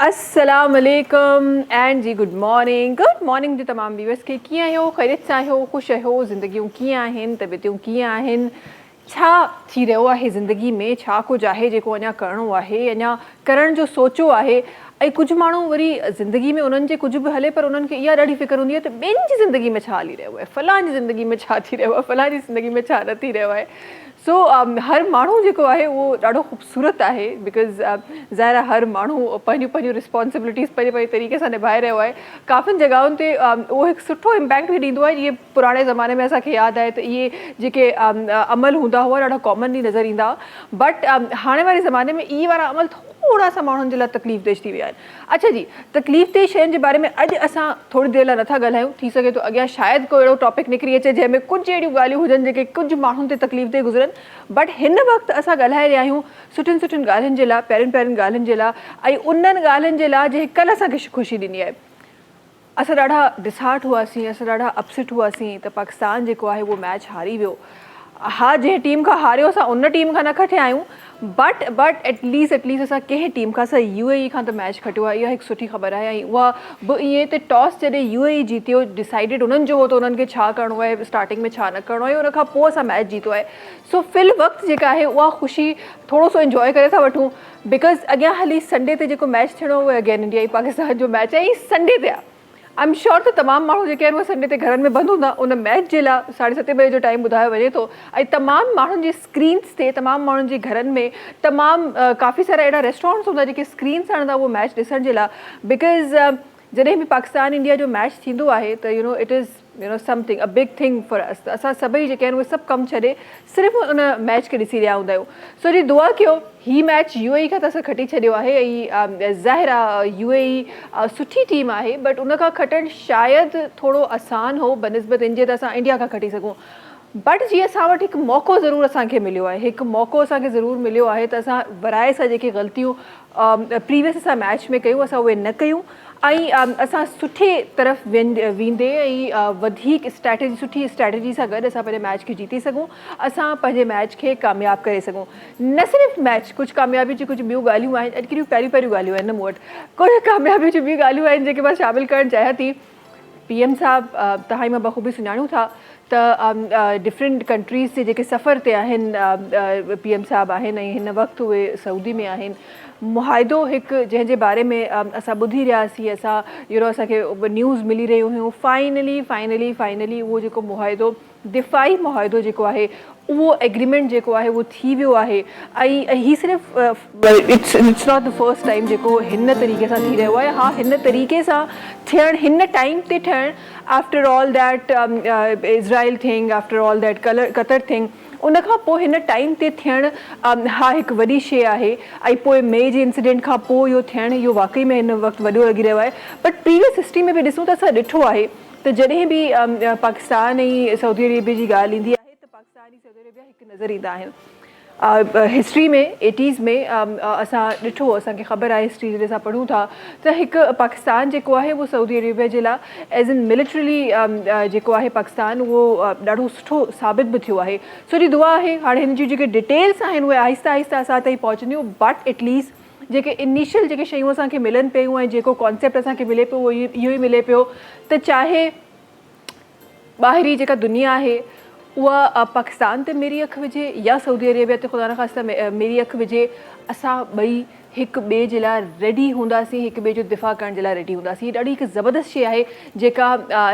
अस्सलाम वालेकुम and ji good morning जी तमाम व्यूअर्स के कीअं आहियो, ख़ैरियत सां आहियो, ख़ुशि आहियो, ज़िंदगियूं कीअं आहिनि, तबियतूं कीअं आहिनि, छा थी रहियो आहे ज़िंदगी में, छा कुझु आहे जेको अञा करिणो आहे, अञा करण जो सोचियो आहे। ऐं कुझु माण्हू वरी ज़िंदगी में उन्हनि जे कुझु बि हले पर उन्हनि खे इहा ॾाढी फ़िक्र हूंदी आहे त ॿियनि जी ज़िंदगी में छा हली रहियो आहे, फलां जी ज़िंदगी में छा थी रहियो आहे, फलां जी ज़िंदगी में छा न थी रहियो आहे। सो हर माण्हू जेको आहे उहो ॾाढो ख़ूबसूरत आहे बिकॉज़ ज़ाहिर आहे हर माण्हू पंहिंजूं रिस्पॉन्सिबिलिटीज़ पंहिंजे तरीक़े सां निभाए रहियो आहे। काफ़ियुनि जॻहियुनि ते उहो हिकु सुठो इम्पैक्ट बि ॾींदो आहे। जीअं पुराणे ज़माने में असांखे यादि आहे त इहे जेके अमल हूंदा हुआ ॾाढा कॉमनली नज़र ईंदा हुआ, बट हाणे वारे ज़माने में इहे वारा अमल थोड़ा सा माण्हुनि जे लाइ तकलीफ़ देश थी विया आहिनि। अच्छा जी, तकलीफ़ देश शयुनि जे बारे में अॼु असां थोरी देरि लाइ नथा ॻाल्हायूं। थी सघे थो अॻियां शायदि को अहिड़ो टॉपिक निकिरी अचे जंहिंमें कुझु अहिड़ियूं ॻाल्हियूं हुजनि जेके कुझु माण्हुनि ते तकलीफ़ दे गुज़रनि, बट हिन वक़्तु असां ॻाल्हाए रहिया आहियूं सुठियुनि ॻाल्हियुनि जे लाइ, पहिरियुनि ॻाल्हियुनि जे लाइ, ऐं उन्हनि ॻाल्हियुनि जे लाइ जेके कल्ह असांखे ख़ुशी ॾिनी आहे। असां ॾाढा डिसहार्ट हुआसीं, असां ॾाढा अपसेट हुआसीं त पाकिस्तान जेको आहे उहो मैच हारी वियो। हा, जंहिं टीम खां हारियो असां उन टीम खां न खटिया आहियूं, बट एटलीस्ट असां कंहिं टीम खां, असां UAE खां त मैच खटियो आहे। इहा हिकु सुठी ख़बर आहे। ऐं उहा बि ईअं त टॉस जॾहिं UAE जीतियो, डिसाइडेड उन्हनि जो हो त उन्हनि खे छा करिणो आहे, स्टार्टिंग में छा न करिणो आहे, उन खां पोइ असां मैच जीतो आहे। सो फिल वक़्तु जेका आहे उहा ख़ुशी थोरो सो इंजॉय करे था वठूं बिकॉज़ अॻियां हली संडे ते जेको मैच थियणो उहो अगेन इंडिया ऐं पाकिस्तान जो मैच आहे। ऐं संडे ते आहे, आई एम श्योर त तमामु माण्हू जेके आहिनि उहे संडे ते घरनि में बंदि हूंदा। उन मैच जे लाइ 7:30 बजे जो टाइम ॿुधायो वञे थो। ऐं तमामु माण्हुनि जी स्क्रीन्स ते, तमामु माण्हुनि जे घरनि में, तमामु काफ़ी सारा अहिड़ा रेस्टोरेंट्स हूंदा जेके स्क्रीन्स आणंदा उहो मैच ॾिसण जे लाइ। बिकॉज़ जॾहिं बि पाकिस्तान इंडिया जो मैच थींदो आहे त it is something a big thing for us. त असां सभई जेके आहिनि उहे सभु कमु छॾे सिर्फ़ु उन मैच खे ॾिसी रहिया हूंदा आहियूं। सो जी दुआ कयो, हीउ मैच UAE खां त असां खटी छॾियो आहे। ऐं ज़ाहिर आहे UAE सुठी टीम आहे, बट उन खां खटणु शायदि थोरो आसान हो बनिस्बत इन जे त असां इंडिया खां खटी सघूं। बट जीअं असां वटि हिकु मौक़ो ज़रूरु असांखे मिलियो आहे, हिकु मौक़ो असांखे ज़रूरु मिलियो आहे त असां वराए सां जेके ग़लतियूं प्रीवियस असां मैच में कयूं असां उहे न कयूं। ऐं असां सुठे तरफ़ वेंदे ऐं वधीक सुठी स्ट्रैटेजी सां गॾु असां पंहिंजे मैच खे जीते सघूं, असां पंहिंजे मैच खे कामयाबु करे सघूं। न सिर्फ़ु मैच, कुझु कामयाबी जी कुझु ॿियूं ॻाल्हियूं आहिनि। अॼु कहिड़ियूं पहिरियूं ॻाल्हियूं आहिनि मूं वटि, कुझु कामयाबी जी ॿियूं ॻाल्हियूं आहिनि जेके मां शामिलु करणु चाहियां थी। PM साहब तव्हां मां बख़ूबी सुञाणूं था त डिफरेंट कंट्रीज़ जे जेके सफ़र ते आहिनि PM साहब आहिनि ऐं हिन वक़्तु उहे सऊदी में आहिनि। मुआहिदो हिकु जंहिंजे बारे में असां ॿुधी रहियासीं, असांखे न्यूज़ मिली रहियूं हुयूं। फाइनली उहो जेको मुआहिदो, दिफ़ाई मुआहिदो जेको आहे, उहो एग्रीमेंट जेको आहे उहो थी वियो आहे। ऐं ही सिर्फ़ु it's not the first time जेको हिन तरीक़े सां थी रहियो आहे। हा, हिन तरीक़े सां थियणु, हिन टाइम ते थियणु, after all that Israel thing, after all that Qatar thing, उन खां पोइ हिन टाइम ते थियणु हा हिकु वॾी शइ आहे। ऐं पोइ मे जे इंसिडेंट खां पोइ इहो थियणु, इहो वाक़ई में हिन वक़्तु वॾो लॻी रहियो आहे। बट प्रीवियस हिस्ट्री में बि ॾिसूं त असां ॾिठो आहे त जॾहिं बि पाकिस्तान ऐं सऊदी अरेबिया जी ॻाल्हि ईंदी आहे त पाकिस्तान ऐं सऊदी अरेबिया हिकु नज़र ईंदा आहिनि। हिस्ट्री में 80s में असां ॾिठो, असांखे ख़बर आहे हिस्ट्री जॾहिं असां पढ़ूं था त हिकु पाकिस्तान जेको आहे उहो सऊदी अरेबिया जे लाइ एज़ इन मिलिट्रली जेको आहे पाकिस्तान, उहो ॾाढो सुठो साबित बि थियो आहे। सो जी दुआ आहे हाणे हिन जूं जेके डिटेल्स आहिनि उहे आहिस्ता असां ताईं पहुचंदियूं, बट एटलीस्ट जेके इनिशियल जेके शयूं असांखे मिलनि पियूं ऐं जेको कॉन्सेप्ट असांखे मिले पियो उहो इहो ई मिले पियो त चाहे ॿाहिरी जेका दुनिया आहे उहा पाकिस्तान ते मेरी अखि विझे या सऊदी अरेबिया ते ख़ुदा न ख़ास्ता मेरी अखि विझे, असां ॿई हिकु ॿिए जे लाइ रेडी हूंदासीं, हिकु ॿिए जो दिफ़ा करण जे लाइ रेडी हूंदासीं। हीअ ॾाढी हिकु ज़बरदस्त शइ आहे जेका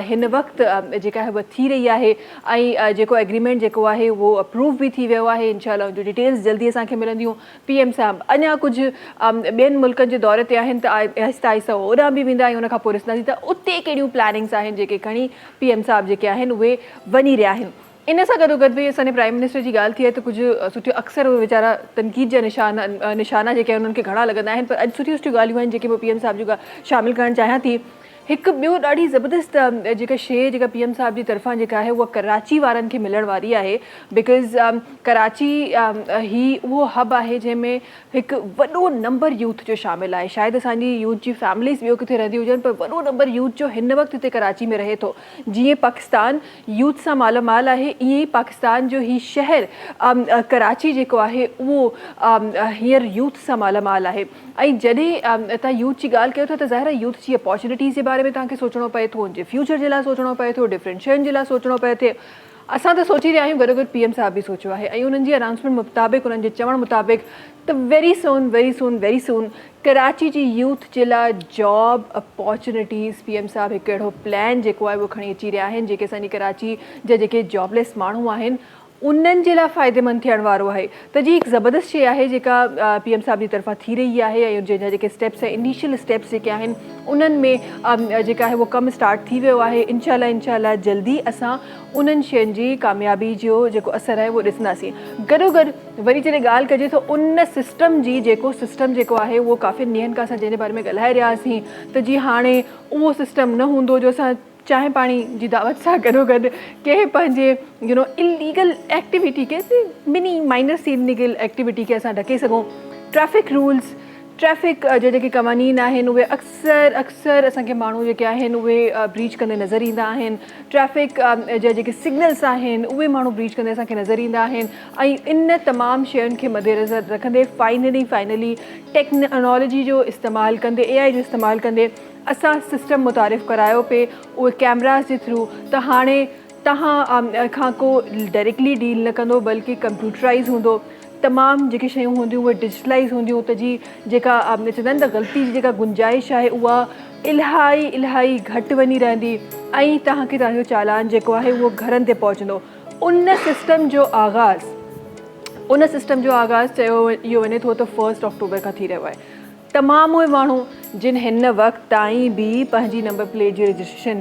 हिन वक़्तु जेका आहे उहा थी रही आहे। ऐं जेको एग्रीमेंट जेको आहे उहो अप्रूव बि थी वियो आहे। इंशाअल्लाह जो डिटेल्स जल्दी असांखे मिलंदियूं। PM साहब अञा कुझु ॿियनि मुल्कनि जे दौरे ते आहिनि त आहिस्ता होॾां बि वेंदा ऐं उनखां पोइ ॾिसंदासीं त उते कहिड़ियूं प्लानिंग्स आहिनि जेके खणी PM साहब जेके आहिनि उहे वञी रहिया आहिनि। इन सां गॾोगॾु बि असांजे प्राइम मिनिस्टर जी ॻाल्हि थी आहे त कुझु सुठियूं, अक्सर उहे वीचारा तनक़ीद जा निशाना जेके आहिनि उन्हनि खे घणा लॻंदा आहिनि, पर अॼु सुठियूं ॻाल्हियूं आहिनि जेके मां PM साहब जूं शामिलु करणु चाहियां थी। हिकु ॿियो ॾाढी ज़बरदस्त जेका शइ जेका PM साहब जी तरफ़ां जेका आहे उहा कराची वारनि खे मिलण वारी आहे बिकॉज़ कराची ही उहो हब आहे जंहिंमें हिकु वॾो नंबर यूथ जो शामिलु आहे। शायदि असांजी यूथ जी फैमिलीज़ ॿियो किथे रहंदी हुजनि पर वॾो नंबर यूथ जो हिन वक़्तु हिते कराची में रहे थो। जीअं पाकिस्तान यूथ सां मालामाल आहे ईअं ई पाकिस्तान जो ही शहर कराची जेको आहे उहो हींअर यूथ सां मालामाल आहे। ऐं जॾहिं तव्हां यूथ जी ॻाल्हि कयो था त ज़ाहिर आहे यूथ जी अपॉर्चुनिटीज़ जे बारे में तव्हांखे सोचणो पए थो, उनजे फ्यूचर जे लाइ सोचणो पए थो, डिफरेंट शयुनि जे लाइ सोचणो पए थो। असां त सोची रहिया आहियूं, गॾोगॾु PM साहब बि सोचियो आहे ऐं उन्हनि जी अनाउंसमेंट मुताबिक़ उन्हनि जे चवण मुताबिक़ त वेरी सून कराची जी यूथ जे लाइ जॉब अपॉर्चुनिटीज़ PM साहब हिकु अहिड़ो प्लान जेको आहे उहो खणी अची रहिया आहिनि जेके असांजी कराची जा जेके जॉबलेस माण्हू आहिनि उन्हनि जे लाइ फ़ाइदेमंद थियण वारो आहे। त जी हिकु ज़बरदस्त शइ आहे जेका PM साहब जी तरफ़ां थी रही आहे ऐं जंहिंजा जेके स्टेप्स ऐं इनिशियल स्टेप्स जेके आहिनि उन्हनि में जेका आहे उहो कमु स्टार्ट थी वियो आहे। इंशाल्लाह जल्दी असां उन्हनि शयुनि जी कामयाबी जो जेको असरु आहे उहो ॾिसंदासीं। गॾोगॾु वरी जॾहिं ॻाल्हि कजे त उन सिस्टम जी सिस्टम जेको आहे उहो काफ़ी ॾींहंनि खां असां जंहिंजे बारे में ॻाल्हाए रहियासीं त जी हाणे उहो सिस्टम न हूंदो जो असां चांहि पाणी जी दावत सां गॾोगॾु कंहिं पंहिंजे इलीगल एक्टिविटी खे मिनी माइनर सी इलीगल एक्टिविटी खे असां ढके सघूं। ट्रैफिक रूल्स ट्रैफिक जा जेके क़वानीन आहिनि उहे अक्सर असांखे माण्हू जेके आहिनि उहे ब्रीच कंदे नज़र ईंदा आहिनि। ट्रैफिक जा जेके सिग्नल्स आहिनि उहे माण्हू ब्रीच कंदे असांखे नज़र ईंदा आहिनि ऐं इन तमामु शयुनि खे मद्देनज़र रखंदे फाइनली टेक्नोलॉजी जो इस्तेमालु कंदे AI जो इस्तेमालु कंदे असां सिस्टम मुतारिफ़ करायो पे उहे कैमरास जे थ्रू त हाणे तव्हां खां को डायरेक्टली डील न कंदो बल्कि कंप्यूटराइज़ हूंदो। तमामु जेके शयूं हूंदियूं उहे डिजिटलाइज़ हूंदियूं त जी जेका चवंदा आहिनि त ग़लती जी जेका गुंजाइश आहे उहा इलाही घटि वञी रहंदी ऐं तव्हांजो चालान जेको आहे उहो घरनि ते पहुचंदो। उन सिस्टम जो आगाज़ चयो इहो वञे थो त 1 अक्टूबर खां थी रहियो आहे। तमामु उहे माण्हू जिन हिन वक़्तु ताईं बि पंहिंजी नंबर प्लेट जी रजिस्ट्रेशन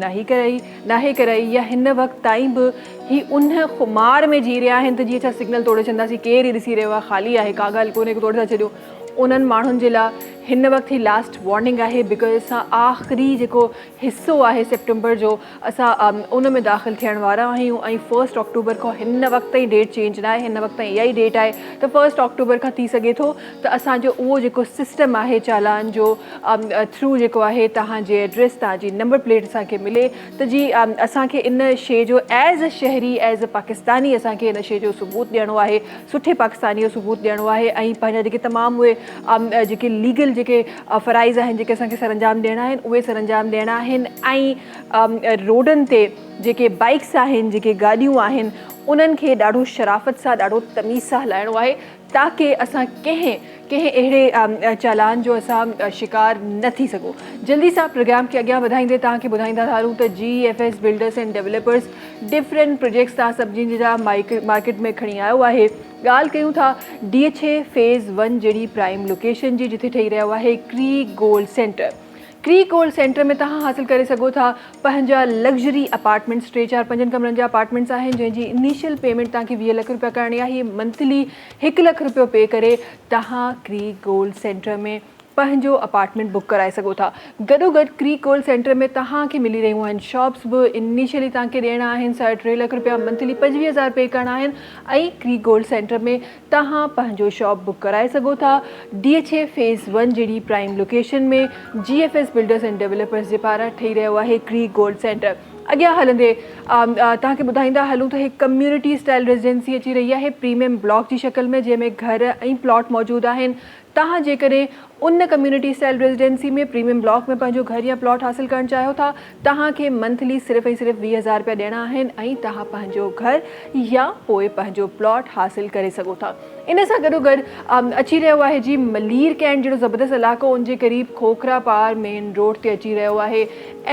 नाहे कराई या हिन वक़्तु ताईं बि ही उन खुमार में जी रहिया आहिनि त जीअं छा सिग्नल तोड़े छॾंदासीं, केरु ई ॾिसी रहियो आहे, ख़ाली आहे, का ॻाल्हि कोन्हे, तोड़े था छॾियो। उन्हनि माण्हुनि जे लाइ हिन वक़्तु ही लास्ट वार्निंग आहे बिकॉज़ असां आख़िरी जेको हिसो आहे सेप्टेंबर जो असां उन में दाख़िल थियण वारा आहियूं ऐं 1 अक्टूबर खां हिन वक़्तु ताईं डेट चेंज न आहे, हिन वक़्तु ताईं इहा ई डेट आहे त 1 अक्टूबर खां थी सघे थो त असांजो उहो जेको सिस्टम आहे चालान जो थ्रू जेको आहे तव्हांजे एड्रेस तव्हांजी नंबर प्लेट असांखे मिले त जी असांखे इन शइ जो एज़ अ शहरी एज़ अ पाकिस्तानी असांखे इन शइ जो सबूत ॾियणो आहे, सुठे पाकिस्तानी जो सबूत ॾियणो आहे ऐं पंहिंजा जेके तमामु उहे जेके लीगल जेके फ़राइज़ आहिनि जेके असांखे सरअंजाम ॾियणा आहिनि उहे सरअंजाम ॾियणा आहिनि ऐं रोडनि ते जेके बाइक्स आहिनि जेके गाॾियूं आहिनि उन्हनि खे ॾाढो शराफ़त सां ॾाढो तमीज़ सां हलाइणो आहे ताकी असां कंहिं अहिड़े चालान जो असां शिकार न थी सघूं। जल्दी सां प्रोग्राम खे अॻियां वधाईंदे तव्हांखे ॿुधाईंदा था हलूं त GFS builders and developers different projects तव्हां सभिनी जा मार्केट में खणी आयो आहे। ॻाल्हि कयूं था DHA फेज़ 1 जहिड़ी प्राइम लोकेशन जी जिथे ठही रहियो आहे creek gold centre. Creek gold centre में तव्हां हासिल करे सघो था पंहिंजा लग्ज़री अपार्टमेंट्स, 3-4-5 कमरनि जा अपार्टमेंट्स आहिनि जंहिंजी इनिशियल पेमेंट तव्हांखे 20 लख रुपया करणी आहे। हीअ मंथली 1 लख रुपयो पे करे तव्हां क्रीक गोल्ड सेंटर में पंहिंजो अपार्टमेंट बुक कराए सघो था। गॾोगॾु क्रीक गोल्ड सेंटर में तव्हांखे मिली रहियूं आहिनि शॉप्स बि इनिशियली तव्हांखे ॾियणा आहिनि 3.5 लख रुपया मंथली 25,000 पे करणा आहिनि ऐं क्रीक गोल्ड सेंटर में तव्हां पंहिंजो शॉप बुक कराए सघो था। DHA फेज़ 1 जहिड़ी प्राइम लोकेशन में GFS बिल्डर्स एंड डेवलपर्स जे पारां ठही रहियो आहे क्रीक गोल्ड सेंटर। अॻियां हलंदे तव्हांखे ॿुधाईंदा हलूं त हिकु कम्यूनिटी स्टाइल रेजिडेंसी अची रही आहे प्रीमियम ब्लॉक जी शक्ल में जंहिंमें घर ऐं प्लॉट मौजूदु आहिनि। तव्हां जेकॾहिं उन कम्यूनिटी स्टाइल रेजिडेंसी में प्रीमियम ब्लॉक में पंहिंजो घर या प्लॉट हासिल करणु चाहियो था तव्हांखे मंथली सिर्फ़ु 20,000 रुपया ॾियणा आहिनि ऐं तव्हां पंहिंजो घर या पोइ पंहिंजो प्लॉट हासिल करे सघो था। इन सां गॾोगॾु अची रहियो आहे जी मलीर कैंट जहिड़ो ज़बरदस्त इलाइक़ो उनजे क़रीब खोखरा पार मेन रोड ते अची रहियो आहे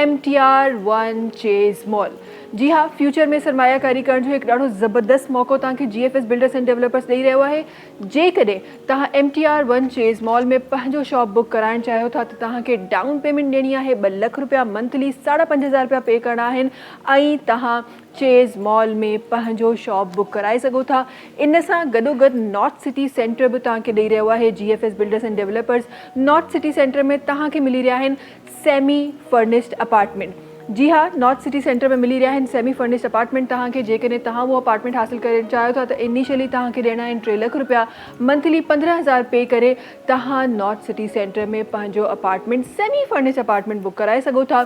MTR 1 चेज़ मॉल। जी हाँ, फ्यूचर में सरमायाकारी करण जो हिकु ॾाढो ज़बरदस्त मौक़ो तव्हांखे GFS बिल्डर्स एंड डेवलपर्स ॾेई रहियो आहे। जेकॾहिं तव्हां MTR 1 चेज़ मॉल में पंहिंजो शॉप बुक कराइणु चाहियो था त तव्हांखे डाउन पेमेंट ॾियणी आहे 2 लख रुपया मंथली, 5,500 रुपया पे करणा आहिनि ऐं तव्हां चेज़ मॉल में पंहिंजो शॉप बुक कराए सघो था। इन सां गॾोगॾु नॉर्थ सिटी सेंटर बि तव्हांखे ॾेई रहियो आहे GFS builders and developers. North city centre में तव्हांखे मिली रहिया आहिनि सेमी फर्निश्ड अपार्टमेंट। जी हाँ, नॉर्थ सिटी सेंटर में मिली रहिया आहिनि सेमी फर्निश्ड अपार्टमेंट तव्हांखे। जेकॾहिं तव्हां उहो अपार्टमेंट हासिल करणु चाहियो था त इनिशियली तव्हांखे ॾियणा आहिनि 3 लख रुपया, मंथली 15,000 पे करे तव्हां नॉर्थ सिटी सेंटर में पंहिंजो apartment semi furnished apartment book कराए सघो था।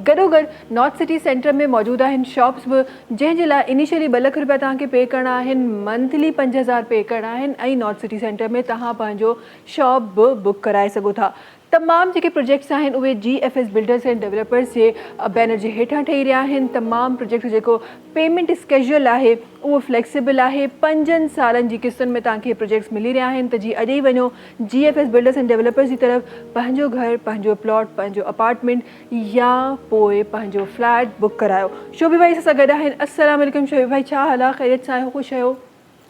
गॾोगॾु नॉर्थ सिटी सेंटर में मौजूदु आहिनि शॉप्स बि जंहिंजे लाइ इनिशियली 2 लख रुपया तव्हांखे पे करणा आहिनि, मंथली 5,000 पे करणा आहिनि ऐं नॉर्थ सिटी सेंटर में तव्हां पंहिंजो शॉप बि बुक कराए सघो था। तमामु जेके प्रोजेक्ट्स आहिनि उहे GFS बिल्डर्स एंड डेवलपर्स जे बैनर जे हेठां ठही रहिया आहिनि। तमामु प्रोजेक्ट जेको पेमेंट स्केड्यूल आहे उहो फ्लेक्सिबल आहे। 5 सालनि जी किस्तुनि में तव्हांखे प्रोजेक्ट्स मिली रहिया आहिनि त जी अॼु ई वञो GFS बिल्डर्स एंड डेवलपर्स जी तरफ़, पंहिंजो घर, पंहिंजो प्लॉट, पंहिंजो अपार्टमेंट या पोइ पंहिंजो फ्लैट बुक करायो। शोभी भाई सां गॾु आहिनि। अस्सलाम वालेकुम शोभी भाई, छा हाल आहे? ख़ैरियत सां आहियो? ख़ुशि आहियो?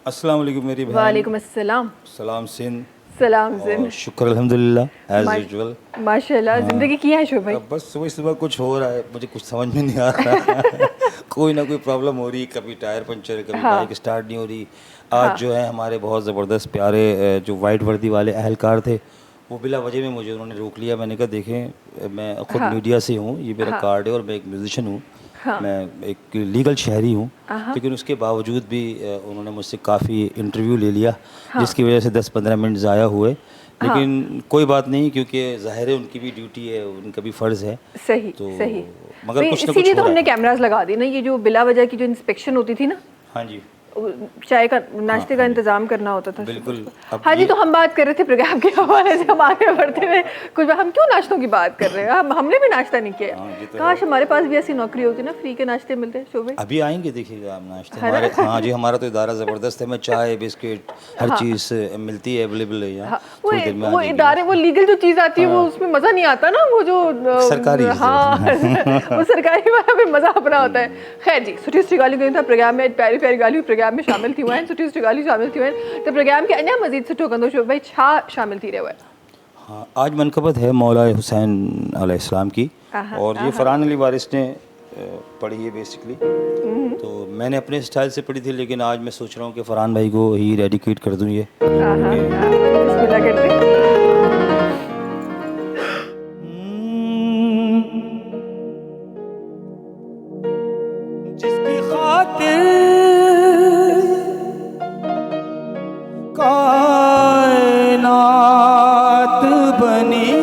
अस्सलाम वालेकुम मेरी बहन। वालेकुम अस्सलाम। सलाम सिंध। सलाम सिंध। शुक्र अल्हम्दुलिल्लाह एज यूजुअल। माशाल्लाह। ज़िंदगी कीअं है शोभी भाई? बस सुबह कुछ हो रहा है, मुझे कुछ समझ में नहीं आ रहा कोई ना कोई प्रॉब्लम हो रही, कभी टायर पंचर, कभी बाइक स्टार्ट नहीं हो रही। आज जो है हमारे बहुत ज़बरदस्त प्यारे जो वाइट वर्दी वाले अहलकार थे वो बिला वजह में मुझे उन्होंने रोक लिया। मैंने कहा देखें मैं खुद मीडिया से हूँ, ये मेरा कार्ड है और मैं एक म्यूजिशियन हूँ, मैं एक लीगल शहरी हूँ, लेकिन उसके बावजूद भी उन्होंने मुझसे काफ़ी इंटरव्यू ले लिया जिसकी वजह से 10-15 मिनट ज़ाया हुए। लेकिन कोई बात नहीं, क्योंकि ज़ाहिर है उनकी भी ड्यूटी है, उनका भी फ़र्ज़ है। सही तो सही। मगर कुछ ना कुछ इसीलिए तो हमने कैमरास लगा दी ना, ये जो बिला वजह की जो इंस्पेक्शन होती थी ना, हाँ जी, चाय का नाश्ते का इंतजाम करना होता था। बिल्कुल। हाँ जी, तो हम बात कर रहे थे प्रोग्राम के हवाले से, हम आगे बढ़ते हुए कुछ हम क्यों नाश्तों की बात कर रहे हैं? हमने भी नाश्ता नहीं किया। काश हमारे पास भी ऐसी नौकरी होती ना, फ्री के नाश्ते मिलते हैं। शोभे अभी आएंगे, देखिएगा आप नाश्ते हमारे। हाँ जी, हमारा तो इदारा ज़बरदस्त है, मैं चाय बिस्किट हर चीज़ मिलती है, अवेलेबल है यहाँ। वो इदारे, वो लीगल जो चीज़ आती है वो उसमें मज़ा नहीं आता ना, वो जो सरकारी। हाँ वो सरकारी वाला भी मज़ा अपना होता है। खैर जी, सुठी सुठी गालियूं कयूं था प्रोग्राम में, प्यारी प्यारी गालियूं प्रोग्राम में शामिल थी हुआ है, सुठी सुठी गालियूं शामिल थी हुआ है, तो प्रोग्राम के अञा मज़ीद सुठो कंदो शो भाई, छा शामिल थी रहियो आहे? हाँ, आज मनक़बत है मौला हुसैन अलैहिस्सलाम की, और ये फ़रहान अली वारिस ने पढ़ी है बेसिकली। तो मैंने अपने स्टाइल से पढ़ी थी, लेकिन आज मैं सोच रहा हूँ कि फ़रहान भाई को ही डेडिकेट कर दूँ ये। बिस्मिल्लाह करते हैं। जिसकी खातिर कायनात बनी,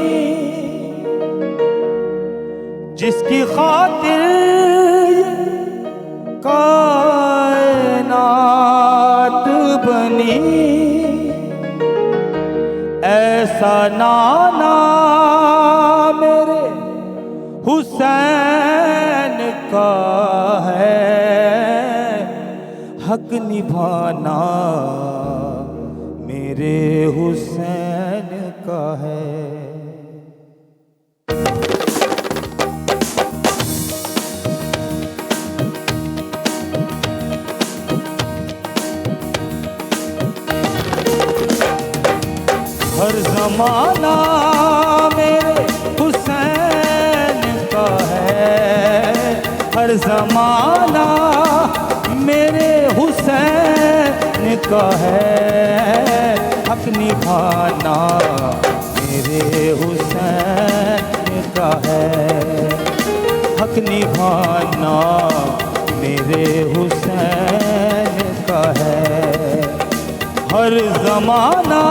जिसकी खातिर कायनात बनी, ऐसा नाना मेरे हुसैन का है, हक निभाना मेरे हुसैन का है। हर ज़माना मेरे हुसैन का है, हर ज़माना मेरे हुसैन का है, हक निभाना मेरे हुसैन का है, हक निभाना मेरे हुसैन का है। हर ज़माना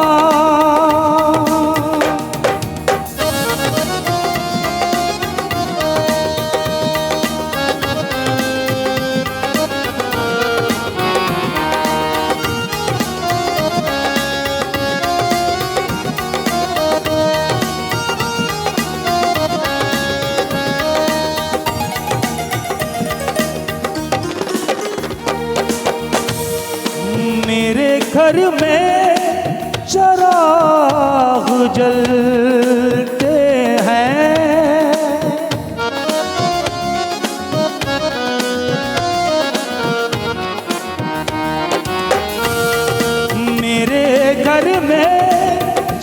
मेरे घर में चराग जलते हैं,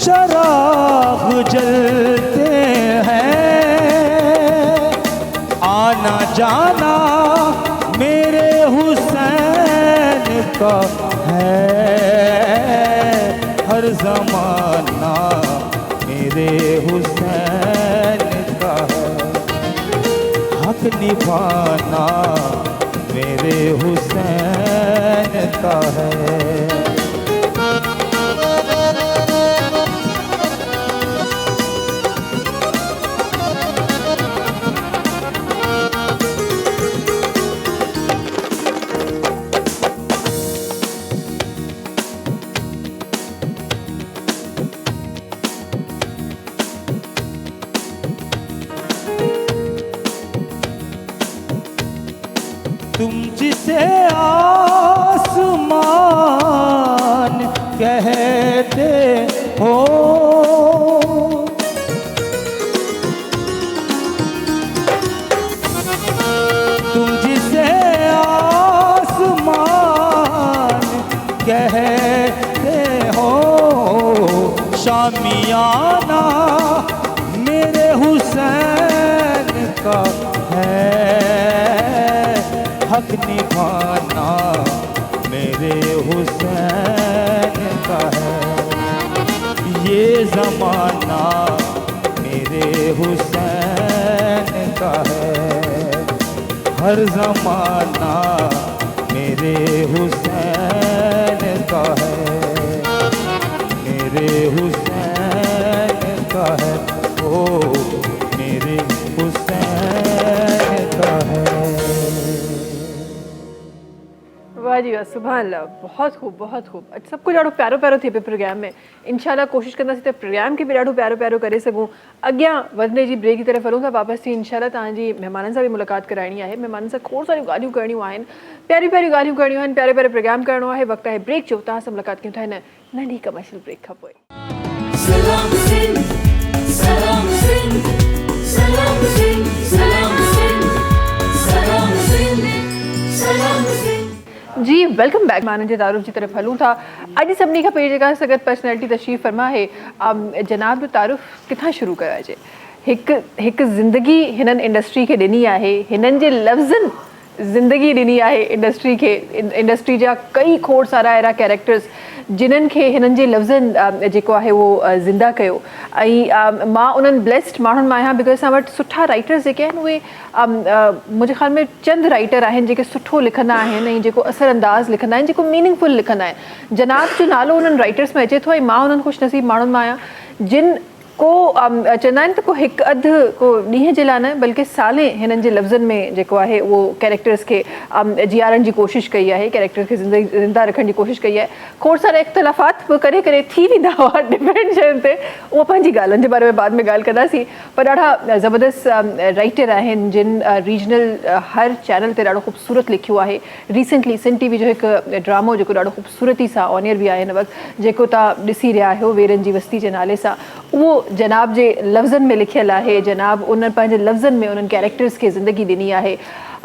चराग जलते हैं, आना जाना मेरे हुसैन का है, हर जमाना मेरे हुसैन का है, हक निभाना मेरे हुसैन का है। तुम जिसे आसमान कहते हो, तुम जिसे आसमान कहते हो, शामियाना मेरे हुसैन का है, हक निभाना मेरे हुसैन का है, ये ज़माना मेरे हुसैन का है, हर ज़माना मेरे हुसैन का है, मेरे हुसैन का है, ओ मेरे हुसैन का है। वाह जी वाह, सुभान अल्लाह, बहुत खूब, बहुत खूब। सब कुछ ॾाढो प्यारो प्यारो थिए पियो प्रोग्राम में। इंशाल्लाह कोशिश कंदासीं त प्रोग्राम खे बि ॾाढो प्यारो प्यारो करे सघूं। अॻियां वधने जी ब्रेक की तरफ़ हलूं था वापसि थी। इंशाल्लाह तव्हांजी महिमाननि सां बि मुलाक़ात कराइणी आहे, महिमाननि सां खोड़ सारियूं ॻाल्हियूं करणियूं आहिनि, प्यारियूं प्यारियूं ॻाल्हियूं करणियूं आहिनि, प्यारे प्यारे प्रोग्राम करणो आहे। वक़्तु आहे ब्रेक जो, तव्हां सां मुलाक़ात कयूं था हिन नंढी कमर्शियल ब्रेक खां पोइ। सलाम सिंध, सलाम सिंध, सलाम सिंध, सलाम सिंध, सलाम सिंध, सलाम सिंध। जी वेलकम बैक। मानन जे तारुफ जी तरफ़ हलूं था। अॼु सभिनी खां पहिरीं जेका सगत पर्सनैलिटी तशरीफ़ फरमा है, जनाब जो तारुफ किथां शुरू कयो अचे। हिकु ज़िंदगी हिननि इंडस्ट्री खे ॾिनी आहे, हिननि जे लफ़्ज़नि ज़िंदगी ॾिनी आहे इंडस्ट्री खे। इंडस्ट्री जा कई खोड़ सारा अहिड़ा कैरेक्टर्स जिन्हनि खे हिननि जे लफ़्ज़नि जेको आहे उहो ज़िंदा कयो। ऐं मां उन्हनि ब्लेस्ड माण्हुनि मां आहियां, बिकॉज असां वटि सुठा राइटर्स जेके आहिनि उहे मुंहिंजे ख़्याल में चंद राइटर आहिनि जेके सुठो लिखंदा आहिनि ऐं जेको असरअंदाज़ लिखंदा आहिनि, जेको मीनिंगफुल लिखंदा आहिनि। जनाब जो नालो उन्हनि राइटर्स में अचे थो ऐं मां उन्हनि ख़ुशनसीब माण्हुनि मां आहियां जिन को चवंदा आहिनि त को हिकु अधु को ॾींहं जे लाइ न बल्कि साले हिननि जे लफ़्ज़नि में जेको आहे उहो कैरेक्टर्स खे जीआरण जी कोशिशि कई आहे, कैरेक्टर्स खे ज़िंदा रखण जी कोशिशि कई आहे। खोड़ सारा इख़्तिलाफ़ात बि करे करे थी वेंदा हुआ डिफरेंट शयुनि ते, उहो पंहिंजी ॻाल्हियुनि जे बारे में बाद में ॻाल्हि कंदासीं। पर ॾाढा ज़बरदस्त राइटर आहिनि जिन रीजनल हर चैनल ते ॾाढो ख़ूबसूरत लिखियो आहे। रिसेंटली सिंध टीवी जो हिकु ड्रामो जेको ॾाढो ख़ूबसूरती सां ऑनियर बि आहे हिन वक़्तु, जेको तव्हां ॾिसी रहिया आहियो वेरनि जी वस्ती जे नाले सां, उहो जनाब जे लफ़्ज़नि में लिखियलु आहे। जनाब उन पंहिंजे लफ़्ज़नि में उन्हनि कैरेक्टर्स खे ज़िंदगी ॾिनी आहे।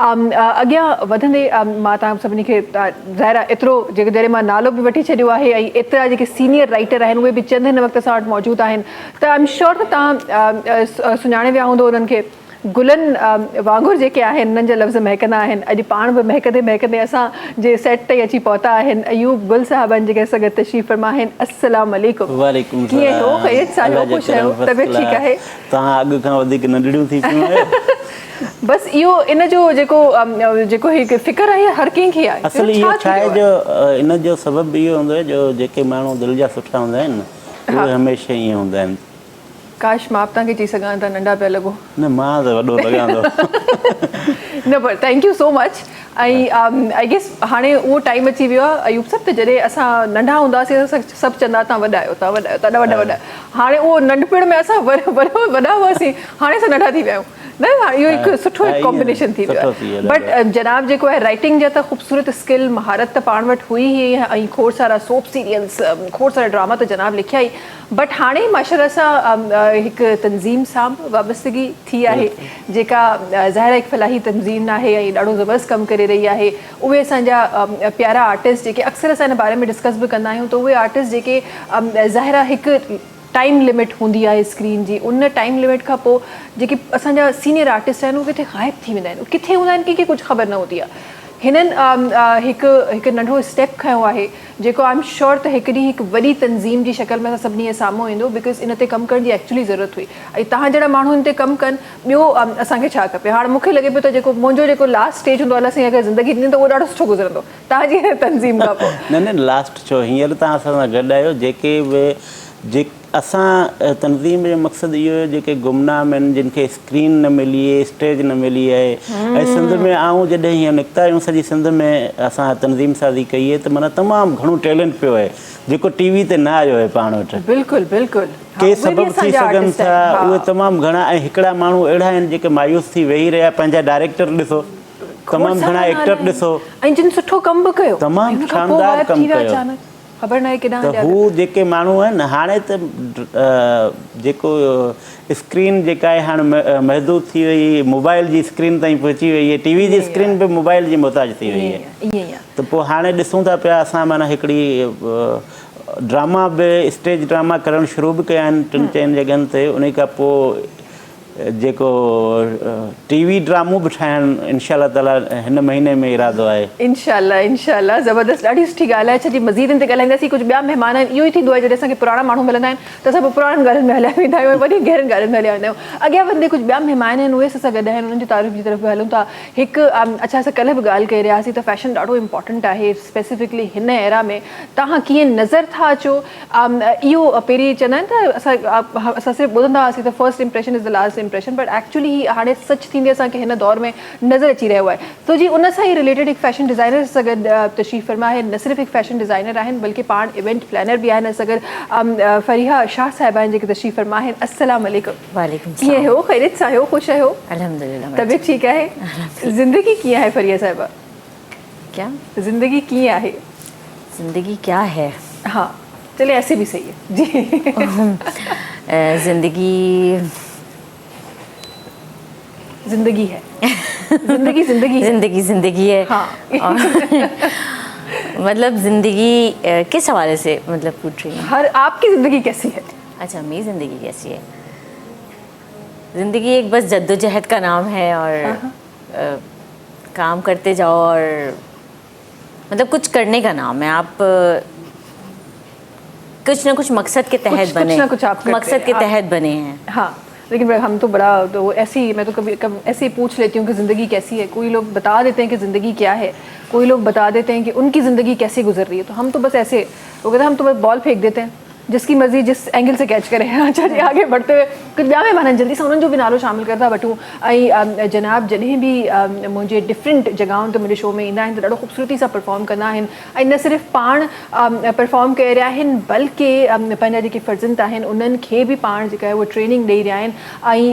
अॻियां वधंदे मां तव्हां सभिनी खे ज़ाहिर एतिरो जेके जॾहिं मां नालो बि वठी छॾियो आहे ऐं एतिरा जेके सीनियर राइटर आहिनि उहे बि चंद हिन वक़्तु असां वटि मौजूदु आहिनि, त आई एम श्योर त तव्हां सुञाणे विया हूंदो उन्हनि खे। गुलनि वांगुरु जेके आहिनि हिननि जा लफ़्ज़ महकंदा आहिनि। अॼु पाण बि महकंदे महकंदे असां जे सेट ते अची पहुता आहिनि। अयूब गुल साहबनि जेके सगत तशरीफ़ फरमा आहिनि। अस्सलाम वालेकुम। वालेकुम सलाम। कीअं हो? ख़ैरियत सां आहियो? ख़ुशि आहियो? तबियत ठीकु आहे? तव्हां अॻु खां वधीक नंढड़ियूं थी पियूं आहियो। बस इहो इन जो जेको हिकु फ़िक्र आहे हर कंहिंखे आहे। असल इहो छा आहे जो इन जो सबबु इहो हूंदो आहे जो जेके माण्हू दिलि जा सुठा हूंदा आहिनि न उहे हमेशह ईअं हूंदा आहिनि। काश मां बि तव्हांखे चई सघां त नंढा पिया लॻो। न मां त वॾो लॻां थो। न पर थैंक यू सो मच। ऐं आई गेस हाणे उहो टाइम अची वियो आहे अयूब सभु, त जॾहिं असां नंढा हूंदासीं त सभु चवंदा तव्हां वॾा आहियो, तव्हां वॾा आहियो, तव्हां वॾा वॾा। हाणे उहो नंढपिण में असां वॾा हुआसीं, हाणे असां नंढा थी विया आहियूं। न इहो हिकु सुठो कॉम्बिनेशन थी वियो आहे। बट जनाब जेको आहे राइटिंग जा त ख़ूबसूरत स्किल महारत त पाण वटि हुई ई, ऐं खोड़ सारा सोप सीरियल्स, खोड़ सारा ड्रामा त जनाब लिखिया ई। बट हाणे माशाअल्लाह सां हिकु तंज़ीम सां वाबस्तगी थी आहे जेका ज़ाहिर हिकु फलाही तंज़ीम आहे ऐं ॾाढो ज़बरदस्त कमु करे रही आहे। उहे असांजा प्यारा आर्टिस्ट जेके अक्सर असां हिन बारे में डिस्कस बि कंदा आहियूं, त उहे आर्टिस्ट जेके ज़ाहिर हिकु टाइम लिमिट हूंदी आहे स्क्रीन जी, उन टाइम लिमिट खां पोइ जेके असांजा सीनियर आर्टिस्ट आहिनि उहे किथे ग़ाइबु थी वेंदा आहिनि, किथे हूंदा आहिनि कंहिंखे कुझु ख़बर न हूंदी आहे। हिननि हिकु नंढो स्टेप खयो आहे जेको आई एम श्योर त हिकु ॾींहुं हिकु वॾी तंज़ीम जी शक्ल में असां सभिनी जे साम्हूं ईंदो, बिकॉज़ इन ते कमु करण जी एक्चुअली ज़रूरत हुई। ऐं तव्हां जहिड़ा माण्हू इन ते कमु कनि, ॿियो असांखे छा खपे। हाणे मूंखे लॻे पियो त जेको मुंहिंजो जेको लास्ट स्टेज हूंदो अलाए साईं अगरि ज़िंदगी ॾिनी त उहो ॾाढो सुठो गुज़रंदो तव्हांजी हिन तंज़ीम खां पोइ। न लास्ट छो, हींअर तव्हां असां सां गॾु आहियो, जेके बि असां तंज़ीम जो मक़सदु इहो आहे जेके गुमनाम आहिनि, जिन खे स्क्रीन न मिली आहे, स्टेज न मिली आहे। ऐं सिंध में आऊं जॾहिं हीअं निकिता आहियूं सॼी सिंध में असां तंज़ीम साज़ी कई आहे, त माना तमामु घणो टैलेंट पियो आहे जेको टीवी ते न आयो आहे पाण वटि। बिल्कुलु बिल्कुलु के सबबु थी सघनि था, उहे तमामु घणा। ऐं हिकिड़ा माण्हू अहिड़ा आहिनि जेके मायूस थी वेही रहिया, पंहिंजा डायरेक्टर ॾिसो, तमामु घणा एक्टर ॾिसो, ऐं जिन सुठो कमु बि कयो, तमामु शानदार कमु कयो। ख़बर न आहे केॾांहुं त हू जेके माण्हू आहिनि हाणे त जेको स्क्रीन जेका आहे हाणे महदूद थी वई, मोबाइल जी स्क्रीन ताईं पहुची वई आहे, टीवी जी स्क्रीन बि मोबाइल जी मुहताज थी वई आहे। त पोइ हाणे ॾिसूं था पिया असां माना हिकिड़ी ड्रामा बि स्टेज ड्रामा करणु शुरू बि कया आहिनि 3-4 जॻहियुनि ते। उन खां पोइ जेको टीवी ड्रामो बि ठाहिणु इंशाअल्लाह ताला हिन महीने में इरादो आहे। इंशाअल्लाह ज़बरदस्त, ॾाढी सुठी ॻाल्हि आहे। अच्छा जी, मज़ीद इन ते ॻाल्हाईंदासीं। कुझु ॿिया महिमान आहिनि, इहो ई थींदो आहे जॾहिं असांखे पुराणा माण्हू मिलंदा आहिनि त असां पोइ पुराणनि ॻाल्हियुनि में हलिया वेंदा आहियूं, वॾी गहरनि ॻाल्हियुनि में हलिया वेंदा आहियूं। अॻियां वधंदे कुझु ॿिया महिमान आहिनि, उहे असां गॾु आहिनि, उन्हनि जी तारीफ़ जी तरफ़ बि हलूं था। हिकु अच्छा, असां कल्ह बि ॻाल्हि करे रहियासीं त फैशन ॾाढो इंपॉर्टेंट आहे, स्पेसिफिकली हिन एरा में तव्हां कीअं नज़र था अचो। इहो पहिरीं चवंदा आहिनि त असां सिर्फ़ु ॿुधंदा हुआसीं त first impression is the last impression, but actually हाणे सच थींदी असांखे हिन दौर में नज़र अची रहियो आहे। तो जी उन सां ई रिलेटेड हिकु फैशन डिज़ाइनर सां गॾु तशरीफ़ फरमा आहे। न सिर्फ़ु हिकु फैशन डिज़ाइनर आहिनि बल्कि पाण इवेंट प्लानर बि आहिनि। असां गॾु फरीहा शाह साहिबा आहिनि जेके तशरीफ़ फरमा आहिनि। अस्सलाम वालेकुम। वालेकुम कीअं हो, ख़ैरियत सां आहियो, ख़ुशि आहियो? अल्हम्दुलिल्लाह। तबियत ठीकु आहे? ज़िंदगी कीअं आहे फरीहा साहिबा? क्या ज़िंदगी कीअं आहे? ज़िंदगी क्या है? हाँ चलिए, ऐसे भी सही है जी। जिंदगी है, जिंदगी है। हाँ। मतलब ज़िंदगी किस हवाले से मतलब पूछ रही हैं? हर आपकी ज़िंदगी कैसी है? अच्छा, मेरी ज़िंदगी कैसी है? ज़िंदगी एक बस जद्दोजहद का नाम है और काम करते जाओ और मतलब कुछ करने का नाम है। आप कुछ ना कुछ मकसद के तहत बने, मकसद के तहत बने हैं। हाँ, लेकिन हम तो बड़ा तो ऐसे ही, मैं तो कभी ऐसे ही पूछ लेती हूँ कि ज़िंदगी कैसी है। कोई लोग बता देते हैं कि ज़िंदगी क्या है, कोई लोग बता देते हैं कि उनकी ज़िंदगी कैसे गुजर रही है। तो हम तो बस ऐसे, वो कहते हैं हम तो बस बॉल फेंक देते हैं, जिसकी मर्जी जिस एंगल से कैच करें। अच्छा जी, आगे बढ़ते हुए कुछ ॿिया महिमान जल्दी सां उन्हनि जो बि नालो शामिल करदा वठूं। ऐं जनाब जॾहिं बि मुंहिंजे डिफरेंट जॻहियुनि ते मुंहिंजे शो में ईंदा आहिनि त ॾाढो ख़ूबसूरती सां परफॉर्म कंदा आहिनि। ऐं न सिर्फ़ु पाण परफॉर्म करे रहिया आहिनि बल्कि पंहिंजा जेके फ़र्ज़ंद आहिनि उन्हनि खे बि पाण जेका आहे उहा ट्रेनिंग ॾेई रहिया आहिनि।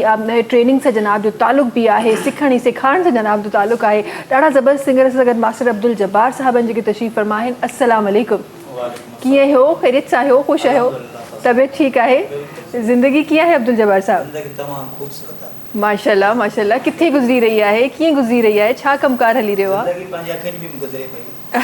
ऐं ट्रेनिंग सां जनाब जो तालुक़ बि आहे, सिखण ऐं सेखारण सां जनाब जो तालुक़ आहे। ॾाढा ज़बरदस्त सिंगर सां गॾु मास्टर अब्दुल जब्बार साहिबनि जेके तशरीफ़ फरमा आहिनि। अस्सलाम वालेकुम। कीअं हो, ख़ैरियत सां आहियो, ख़ुशि आहियो? तबियत ठीकु आहे? ज़िंदगी कीअं आहे अब्दुल जब्बार साहब? ज़िंदगी तमामु ख़ूबसूरत आहे। माशाल्लाह माशाल्लाह। किथे गुज़री रही आहे, कीअं गुज़री रही आहे, छा कमकार हली रहियो आहे? ज़िंदगी पंहिंजी अकेडमी में गुज़रे पई,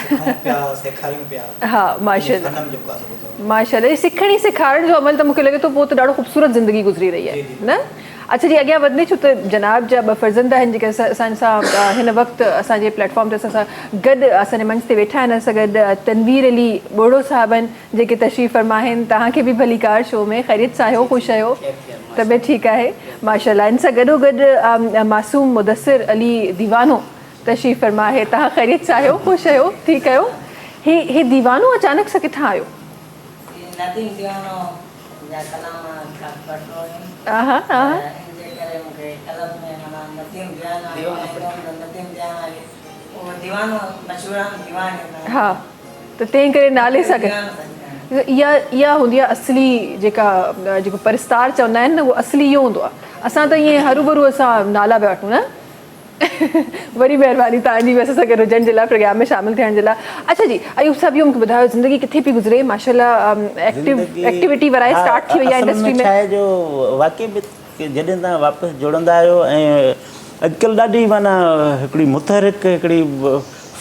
सिखूं पिया, सेखारियूं पिया। हा माशाल्लाह फनम जो विकास ॿुधो। माशाल्लाह। सिखण ऐं सेखारण जो अमल त मूंखे लॻे थो पोइ त ॾाढो ख़ूबसूरत ज़िंदगी गुज़री रही आहे न। अच्छा जी, अॻियां वधंदे छो त जनाब जा ॿ फ़र्ज़ंद आहिनि जेके असां सां हिन वक़्तु असांजे प्लेटफॉर्म ते असां सां गॾु असांजे मंच ते वेठा आहिनि। असां गॾु तनवीर अली बोड़ो साहिब आहिनि जेके तशरीफ़ फरमा आहिनि। तव्हांखे बि भलीकार शो में, ख़ैरियत सां आहियो, ख़ुशि आहियो? तबियत ठीकु आहे? माशाल्लाह। इन सां गॾोगॾु मासूम मुदस्सिर अली दीवानो तशरीफ़ फरमा आहे। तव्हां ख़ैरियत सां आहियो, ख़ुशि आहियो, ठीकु आहियो? हे दीवानो अचानक सां किथां आयो? हा, त तंहिं करे नाले सां इहा हूंदी आहे असली जेको परिस्तार चवंदा आहिनि न, उहो असली इहो हूंदो आहे। असां त ईअं हरू भरू असां नाला पिया वठूं न। वरी महिरबानी तव्हांजी बि असां सां गॾु हुजण जे लाइ, प्रोग्राम में शामिलु थियण जे लाइ। अच्छा जी, अयूब साहब इहो मूंखे ॿुधायो, ज़िंदगी किथे पई गुज़रे? माशाल्लाह एक्टिविटी वराए स्टार्ट थी वई आहे इंडस्ट्री में। छा आहे जो वाक़ई में जॾहिं तव्हां वापसि जुड़ंदा आहियो ऐं अॼुकल्ह ॾाढी माना हिकिड़ी मुतहरिक, हिकिड़ी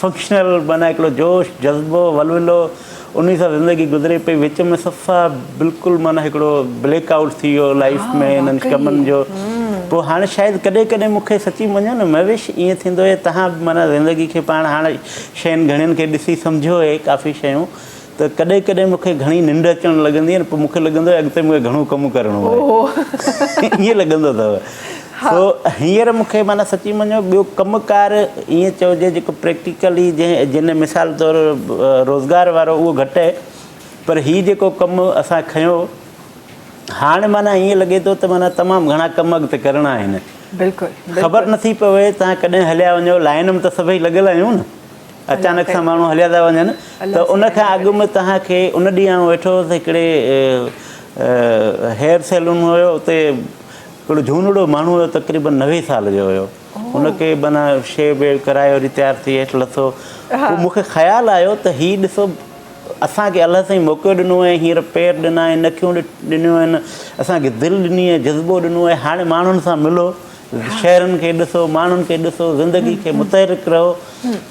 फंक्शनल माना हिकिड़ो जोश, जज़्बो, वलवलो उन सां ज़िंदगी गुज़रे पई, विच में सफ़ा बिल्कुलु माना हिकिड़ो ब्लैकआउट थी वियो लाइफ में हिननि कमनि जो। पोइ हाणे शायदि कॾहिं कॾहिं मूंखे सची मञो न महेश, ईअं थींदो आहे तव्हां बि माना ज़िंदगी खे पाण हाणे शयुनि घणियुनि खे ॾिसी सम्झो आहे काफ़ी शयूं, त कॾहिं कॾहिं मूंखे घणी निंड अचणु लॻंदी आहे न, पोइ मूंखे लॻंदो आहे अॻिते मूंखे घणो कमु करिणो आहे ईअं लॻंदो अथव। सो हींअर मूंखे माना सची मञो ॿियो कमुकार ईअं चइजे जेको प्रैक्टिकली जिन मिसाल तौरु रोज़गार वारो उहो घटि आहे, पर हीउ जेको कमु असां खयो हाणे माना ईअं लॻे थो त माना तमामु घणा कम अॻिते करिणा आहिनि। बिल्कुलु ख़बर नथी पवे तव्हां कॾहिं हलिया वञो, लाइन में त सभई लॻियल आहियूं न, अचानक सां माण्हू हलिया था वञनि, त उन खां अॻु में तव्हांखे उन ॾींहुं वेठो हुउसि हिकिड़े हेयर सैलून हुयो, उते हिकिड़ो झूनड़ो माण्हू हुयो तक़रीबन 90 साल जो हुयो, हुनखे माना शेव वेव कराए वरी तयारु थी हेठि लथो। पोइ मूंखे ख़्यालु आयो त हीउ ॾिसो असांखे अलाह साईं मौक़ो ॾिनो आहे, हींअर पेर ॾिना आहिनि, नखियूं ॾिनियूं आहिनि, असांखे दिलि ॾिनी आहे, जज़्बो ॾिनो आहे, हाणे माण्हुनि सां मिलो, शहरनि खे ॾिसो, माण्हुनि खे ॾिसो, ज़िंदगी खे मुतहरिक रहो,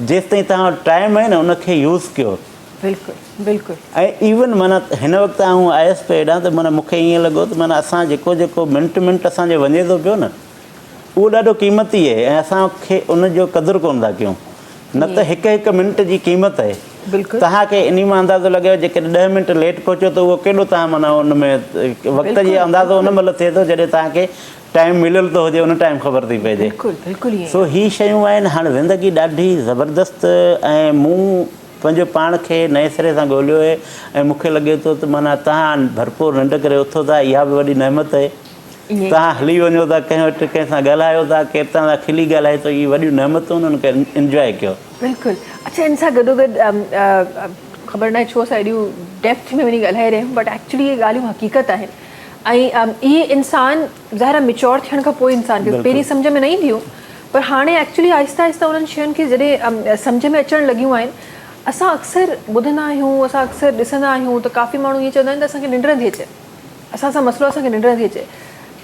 जेसिताईं तव्हां वटि टाइम आहे न उनखे यूज़ कयो। बिल्कुलु बिल्कुलु। ऐं इवन माना हिन वक़्तु आउं आयुसि पियो हेॾां त माना मूंखे ईअं लॻो त माना असां जेको जेको मिंट असांजो वञे थो पियो न उहो ॾाढो क़ीमती आहे ऐं असांखे उनजो क़दुरु कोन था कयूं, न त हिकु हिकु मिंट जी क़ीमत आहे। तव्हांखे इन मां अंदाज़ो लॻेव जेकॾहिं 10 मिंट लेट पहुचो त उहो केॾो तव्हां माना उन में वक़्त जी अंदाज़ो उन महिल थिए थो जॾहिं तव्हांखे टाइम मिलियल थो हुजे, उन टाइम ख़बर थी पइजे। सो ही शयूं आहिनि। हाणे ज़िंदगी ॾाढी ज़बरदस्त ऐं मूं पंहिंजो पाण खे नए सिरे सां ॻोल्हियो आहे ऐं मूंखे लॻे थो त माना तव्हां भरपूर निंड करे उथो था, इहा बि वॾी नेमत आहे। तव्हां हली वञो था कंहिं वटि, कंहिं सां ॻाल्हायो था, केरु तव्हां सां खिली ॻाल्हाए थो, इहे वॾियूं नेमतूं उन्हनि खे इंजॉय कयो। बिल्कुलु। अच्छा, इन सां गॾोगॾु ख़बर न आहे छो असां एॾियूं डेप्थ में वञी ॻाल्हाए रहिया आहियूं, बट एक्चुअली इहे ॻाल्हियूं हक़ीक़त आहिनि ऐं इहे इंसान ज़ाहिर मेच्योर थियण खां पोइ इंसान खे पहिरीं सम्झ में न ईंदियूं, पर हाणे एक्चुअली आहिस्ता आहिस्ता उन्हनि शयुनि खे जॾहिं सम्झ में अचणु लॻियूं आहिनि। असां अक्सर ॿुधंदा आहियूं, असां अक्सर ॾिसंदा आहियूं त काफ़ी माण्हू ईअं चवंदा आहिनि त असांखे निंड नथी अचे, असां सां मसइलो असांखे निंड नथी अचे।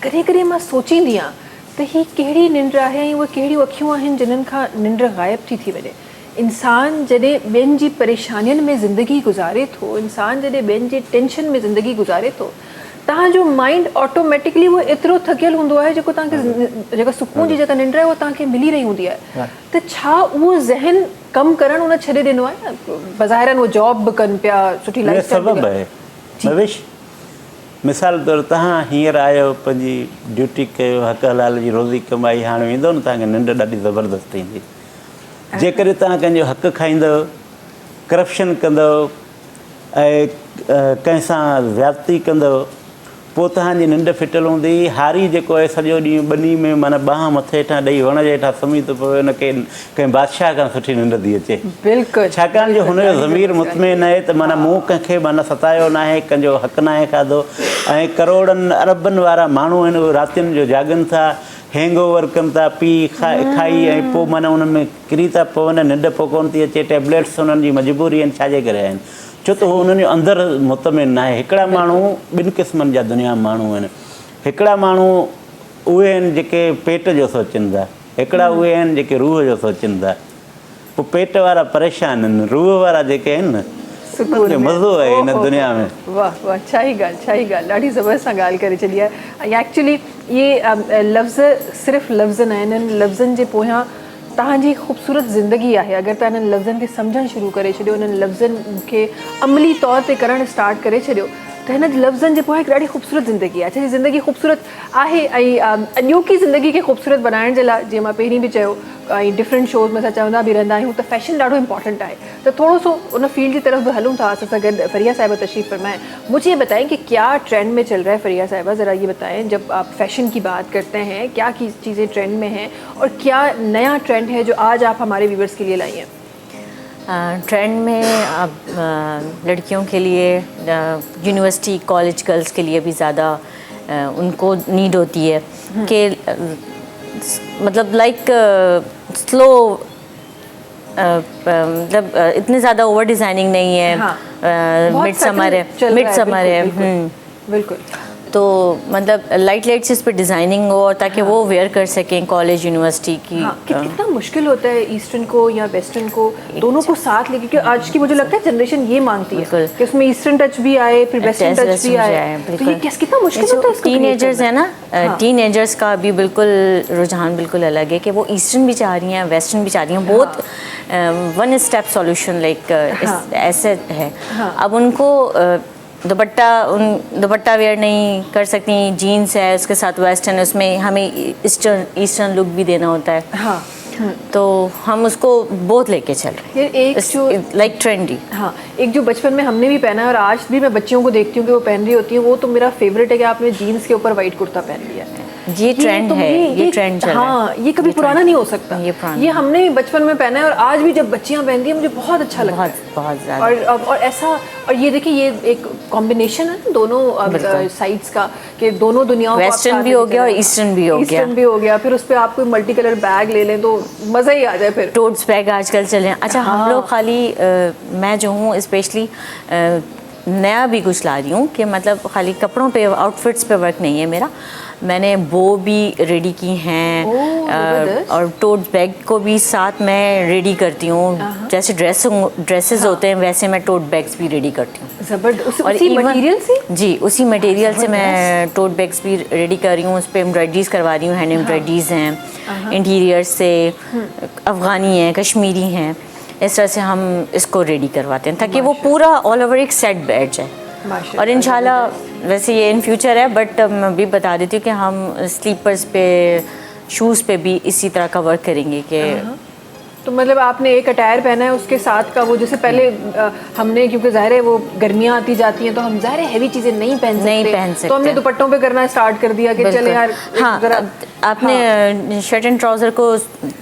कॾहिं कॾहिं मां सोचींदी आहियां त हीअ कहिड़ी निंड आहे ऐं उहे कहिड़ियूं अखियूं आहिनि जिन्हनि खां निंड ग़ाइब थी वञे। इंसान जॾहिं ॿियनि जी परेशानियुनि में ज़िंदगी गुज़ारे थो, इंसान जॾहिं ॿियनि जी टेंशन में ज़िंदगी गुज़ारे थो, तव्हांजो माइंड ऑटोमेटिकली उहो एतिरो थकियलु हूंदो आहे जेको तव्हांखे जेका सुकून जी जेका निंड आहे उहा तव्हांखे मिली रही हूंदी आहे। त छा उहो ज़हन कमु करणु उन छॾे ॾिनो आहे? बज़ाहिरनि उहो जॉब बि कनि पिया, सुठी लाइफ सबबु आहे। भविष्य मिसाल तौरु तव्हां हींअर आयो, पंहिंजी ड्यूटी कयो, हक़ हलाल जी रोज़ी कमाई, हाणे वेंदो न तव्हांखे निंड ॾाढी ज़बरदस्त ईंदी। जेकॾहिं तव्हां कंहिंजो हक़ खाईंदव, करप्शन कंदव ऐं कंहिं सां ज़्यादती कंदव, पोइ तव्हांजी निंड फिटल हूंदी। हारी जेको आहे सॼो ॾींहुं ॿनी में माना बाहि मथे हेठां ॾेई वण जे हेठां सुम्ही थो पवे, हुनखे कंहिं बादशाह खां सुठी निंड थी अचे। बिल्कुलु। छाकाणि जो हुनजो ज़मीर मुतमइन आहे त माना मूं कंहिंखे माना सतायो न आहे, कंहिंजो हक़ न आहे खाधो। ऐं करोड़नि अरबनि वारा माण्हू आहिनि, उहे रातियुनि जो जागनि था, हैंगओवर कनि था, पी खाई ऐं पोइ माना उन में किरी था पवनि, निंड पोइ कोन थी अचे। टैबलेट्स हुननि जी मजबूरी आहिनि, छाजे करे आहिनि? छो त उन्हनि जो अंदरि मुतमिन न आहे। हिकिड़ा माण्हू ॿिनि क़िस्मनि जा दुनिया में माण्हू आहिनि। हिकिड़ा माण्हू उहे आहिनि जेके पेट जो सोचनि था, हिकिड़ा उहे आहिनि जेके रूह जो सोचनि था। पोइ पेट वारा परेशान आहिनि, रूह वारा जेके आहिनि न मज़ो आहे हिन दुनिया में। वाह वाह, छा ई ॻाल्हि, ॾाढी ज़बरदस्त सां ॻाल्हि करे छॾी आहे। ऐं एक्चुअली इहे लफ़्ज़ सिर्फ़ु लफ़्ज़ न आहिनि, इन्हनि लफ़्ज़नि जे पोयां तव्हांजी ख़ूबसूरत ज़िंदगी आहे। अगरि तव्हां इन्हनि लफ़्ज़नि खे सम्झणु शुरू करे छॾियो, इन्हनि लफ़्ज़नि खे अमली तौर ते करणु स्टार्ट करे छॾियो, त हिन लफ़्ज़नि जे पोयां हिकु ॾाढी ख़ूबसूरत ज़िंदगी आहे। छा ज़िंदगी ख़ूबसूरत आहे ऐं अॼोकी ज़िंदगी खे ख़ूबसूरत बनाइण जे लाइ, जीअं मां पहिरीं बि चयो, ऐं डिफरेंट शोज़ में असां चवंदा बि रहंदा आहियूं त फैशन ॾाढो इंपॉर्टेंट आहे। त थोरो सो उन फील्ड की तरफ भी हलूँ था। असां गॾु फरिया साहिबा तशरीफ़ फरमाएं। मुझे ये बताएं कि क्या ट्रेंड में चल रहा है फरिया साहिबा, ज़रा ये बताएं। जब आप फैशन की बात करते हैं, क्या चीज़ें ट्रेंड में हैं और क्या नया ट्रेंड है जो आज आप हमारे व्यूवर्स के लिए लाई हैं? ट्रेंड में अब लड़कियों के लिए, यूनिवर्सिटी कॉलेज गर्ल्स के लिए भी ज़्यादा उनको नीड होती है कि मतलब लाइक स्लो, मतलब इतने ज़्यादा ओवर डिज़ाइनिंग नहीं है। मिड समर है। बिल्कुल। तो मतलब लाइट से इस पर डिज़ाइनिंग हो और ताकि वो वेयर कर सकें कॉलेज यूनिवर्सिटी की। हाँ, कितना मुश्किल होता है ईस्टर्न को या वेस्टर्न को दोनों को साथ लेके, क्योंकि आज की मुझे लगता है जनरेशन ये मांगती है बिल्कुल। कि उसमें ईस्टर्न टच भी आए फिर वेस्टर्न टच भी आए, तो ये कितना मुश्किल होता है इसको टीनेजर्स है ना, टीनेजर्स का भी बिल्कुल रुझान बिल्कुल अलग है कि वो ईस्टर्न भी चाह रही हैं वेस्टर्न भी चाह रही हैं, बहुत वन स्टेप सॉल्यूशन लाइक ऐसे है। अब उनको दुपट्टा वेयर नहीं कर सकती, जीन्स है उसके साथ वेस्टर्न है, उसमें हमें ईस्टर्न लुक भी देना होता है। हाँ, तो हम उसको बहुत लेके चल रहे हैं, एक जो लाइक ट्रेंडी। हाँ, एक जो बचपन में हमने भी पहना है और आज भी मैं बच्चियों को देखती हूँ कि वो पहन रही होती है, वो तो मेरा फेवरेट है कि आपने जीन्स के ऊपर वाइट कुर्ता पहन लिया है। ये ट्रेंड है, ये ट्रेंड चल रहा है। हाँ, ये कभी पुराना नहीं हो सकता, ये हमने भी बचपन में पहना है और आज भी जब बच्चियां पहनती हैं मुझे बहुत अच्छा लगता है, बहुत ज़्यादा। और ऐसा, और ये देखिए ये एक कॉम्बिनेशन है दोनों साइड्स का कि दोनों दुनियाओं, वेस्टर्न भी हो गया और ईस्टर्न भी हो गया, फिर उस पर आप कोई मल्टी कलर बैग ले लें तो मज़ा ही आ जाए। फिर टोट्स बैग आजकल चले हैं। अच्छा, हम लोग खाली मैं जो हूँ स्पेशली नया भी कुछ ला रही हूँ कि मतलब खाली कपड़ों पे आउटफिट्स पे वर्क नहीं है मेरा, मैंने वो भी रेडी की हैं और टोट बैग को भी साथ मैं रेडी करती हूँ, जैसे ड्रेसेस होते हैं वैसे मैं टोट बैग्स भी रेडी करती हूँ। ज़बरदस्त, उसी मटेरियल से? जी, उसी मटेरियल से मैं टोट बैग्स भी रेडी कर रही हूँ, उस पर एम्ब्रॉयडरीज करवा रही हूँ, हैंड एम्ब्रॉयडरीज हैं, इंटीरियर से अफ़गानी हैं, कश्मीरी हैं, इस तरह से हम इसको रेडी करवाते हैं ताकि वो पूरा ऑल ओवर एक सेट बैठ जाए। और इंशाल्लाह वैसे ये इन फ्यूचर है, बट मैं भी बता देती हूँ कि हम स्लीपर्स पे, शूज़ पे भी इसी तरह का वर्क करेंगे कि तो मतलब आपने एक अटायर पहना है उसके साथ का वो, जैसे पहले हमने, क्योंकि ज़ाहिर है वो गर्मियाँ आती जाती हैं तो हम ज़ाहिर है हैवी चीज़ें नहीं पहन सकते, तो हमने दुपट्टों पे करना स्टार्ट कर दिया कि चले यार। हाँ, आपने शर्ट एंड ट्राउज़र को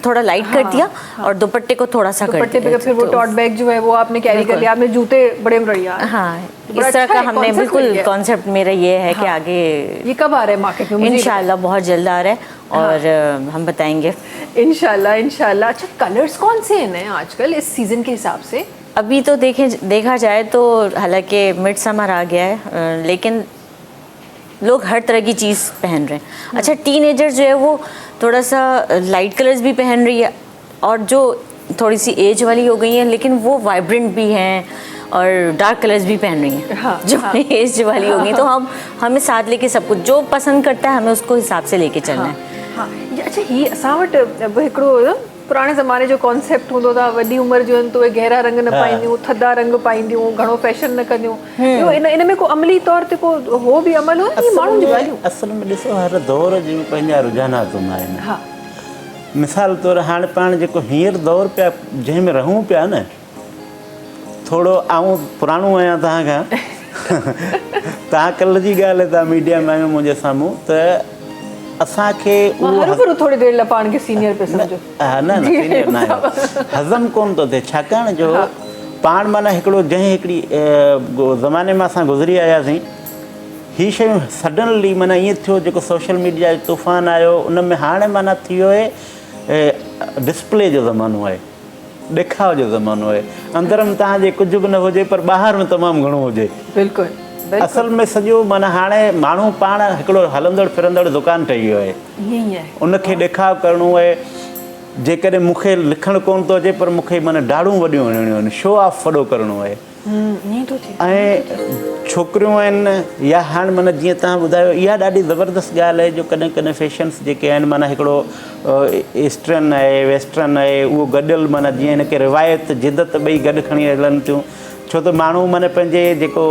थोड़ा लाइट कर दिया और दुपट्टे को थोड़ा सा कर दिया, फिर वो टॉट बैग जो है वो आपने कैरी कर लिया, आपने जूते बड़े बढ़िया। हाँ, इस तरह का हमने बिल्कुल कॉन्सेप्ट मेरा ये है कि आगे ये कब आ रहा है मार्केट में? इंशाल्लाह बहुत जल्द आ रहा है और हम बताएंगे इंशाल्लाह। अच्छा, कलर्स कौन से हैं नए आजकल इस सीज़न के हिसाब से? अभी तो देखा जाए तो हालांकि मिड समर आ गया है, लेकिन लोग हर तरह की चीज़ पहन रहे हैं। अच्छा, टीनेजर जो है वो थोड़ा सा लाइट कलर्स भी पहन रही है और जो थोड़ी सी एज वाली हो गई हैं लेकिन वो वाइब्रेंट भी हैं और डार्क कलर्स भी पहन रही हैं, जो एज वाली हो गई। तो हमें साथ लेके सब कुछ जो पसंद करता है हमें उसको हिसाब से लेके चलना है। हाँ, अच्छा, ही असां वटि हिकिड़ो पुराणे ज़माने जो कॉन्सेप्ट हूंदो था, वॾी उमिरि जो आहिनि तो उहे गहरा रंग न पाईंदियूं, थधा रंग पाईंदियूं, घणो फैशन न कंदियूं, इहो इन में को अमली तौर ते को हो बि अमल हो या माण्हुनि जी ॻाल्हियूं? असल में ॾिसो, हर दौर जूं पंहिंजा रुझानात हूंदा आहिनि। हाँ, मिसाल तौरु हाणे पाण जेको हींअर दौर पिया जंहिंमें रहूं पिया न, थोरो आऊं पुराणो आहियां तव्हां खां तव्हां कल्ह जी ॻाल्हि तव्हां मीडिया में आहियो मुंहिंजे साम्हूं, त असांखे थोड़ी देर लाइ पाण खे सीनियर पे सम्झो। न सीनियर न आहियो, हज़म कोन थो थिए, छाकाणि जो पाण माना हिकिड़ो जंहिं हिकिड़ी ज़माने में असां गुज़री आयासीं, हीअ शयूं सडनली माना ईअं थियो, जेको सोशल मीडिया जो तूफ़ान आयो उन में हाणे माना थी वियो आहे डिस्प्ले जो ज़मानो आहे, ॾेखाव जो ज़मानो आहे। अंदरि में तव्हांजे कुझु बि न हुजे पर ॿाहिरि में तमामु घणो हुजे। बिल्कुलु। असल में सॼो माना हाणे माण्हू पाण हिकिड़ो हलंदड़ फिरंदड़ दुकानु ठही वियो आहे, उनखे ॾेखाव करिणो आहे। जेकॾहिं मूंखे लिखणु कोन थो अचे पर मूंखे माना ॾाढूं वॾियूं हणणियूं आहिनि, शो ऑफ वॾो करिणो आहे। ऐं छोकिरियूं आहिनि या हाणे माना जीअं तव्हां ॿुधायो, इहा ॾाढी ज़बरदस्त ॻाल्हि आहे जो कॾहिं कॾहिं फैशन्स जेके आहिनि माना हिकिड़ो ईस्टर्न आहे, वेस्टर्न आहे, उहो गॾियल माना जीअं हिनखे रिवायत जिदत ॿई गॾु खणी हलनि थियूं, छो त माण्हू माना पंहिंजे जेको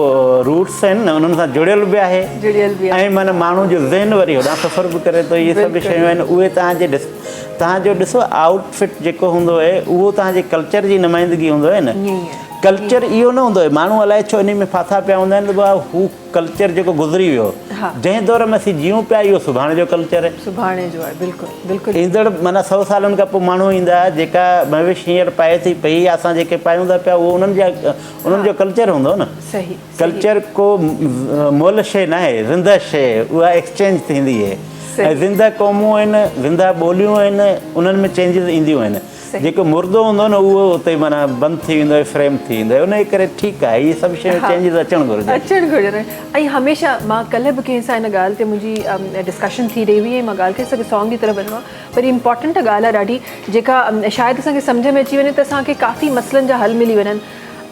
रूट्स आहिनि न उन्हनि सां जुड़ियल बि आहे, ऐं माना माण्हू जो ज़हन वरी होॾां सफ़र बि करे थो। इहे सभु शयूं आहिनि, उहे तव्हांजो ॾिसो आउटफिट जेको हूंदो आहे उहो तव्हांजे कल्चर जी नुमाइंदगी हूंदो आहे न। कल्चर इहो न हूंदो आहे, माण्हू अलाए छो इन में फाथा पिया हूंदा आहिनि, भाउ हू कल्चर जेको गुज़री वियो, जंहिं दौर में असीं जीऊं पिया, इहो सुभाणे जो कल्चर आहे, सुभाणे जो आहे। बिल्कुलु बिल्कुलु। ईंदड़ माना 100 सालनि खां पोइ माण्हू ईंदा, जेका मवेश हींअर पाए थी पई, असां जेके पायूं था पिया, उहो उन्हनि जो कल्चर हूंदो न। सही। कल्चर को मोल शइ न आहे, ज़िंदा शइ, उहा एक्सचेंज थींदी आहे। ऐं ज़िंदा क़ौमूं आहिनि, ज़िंदा ॿोलियूं आहिनि, उन्हनि में चेंजिस ईंदियूं आहिनि। जेको मुर्दो हूंदो न उहो उते माना बंदि थी वेंदो आहे, फ्रेम थी वेंदो आहे, उन जे करे ठीकु आहे, इहे सभु शयूं चेंजिस अचणु घुरिजे। ऐं हमेशह मां कल्ह बि कंहिं सां हिन ॻाल्हि ते मुंहिंजी डिस्कशन थी रही हुई ऐं मां ॻाल्हि खे सॼे सॉन्ग जी तरफ़ वञिणो आहे, पर इम्पॉर्टेंट ॻाल्हि आहे ॾाढी, जेका शायदि असांखे सम्झ में अची वञे त असांखे काफ़ी मसइलनि जा हल मिली वञनि।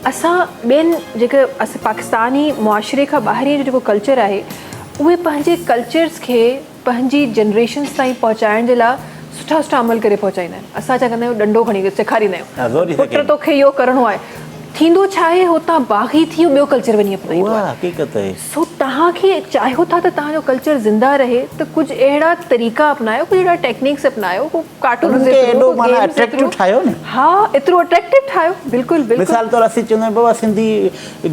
असां ॿियनि जेके असां पाकिस्तानी मुआशिरे खां ॿाहिरि जो जेको कल्चर आहे, उहे पंहिंजे कल्चर्स खे पंहिंजी जनरेशन्स ताईं पहुचाइण जे लाइ सुठा सुठा अमल करे पहुचाईंदा आहिनि। असां छा कंदा आहियूं, डंडो खणी सेखारींदा आहियूं, पुट तोखे इहो करिणो आहे, थींदो छा आहे, हुतां बाग़ी थी ॿियो कल्चर वञी अपनाईंदो आहे। हक़ीक़त आहे। सो तव्हांखे चाहियो था त तव्हांजो कल्चर ज़िंदा रहे त कुझु अहिड़ा तरीक़ा अपनायो, कुझु अहिड़ा टेक्निक्स अपनायो, कार्टून ठाहियो न। हा, एतिरो अट्रैक्टिव ठाहियो। बिल्कुलु बिल्कुलु। मिसाल तौरु असीं चवंदा आहियूं बाबा सिंधी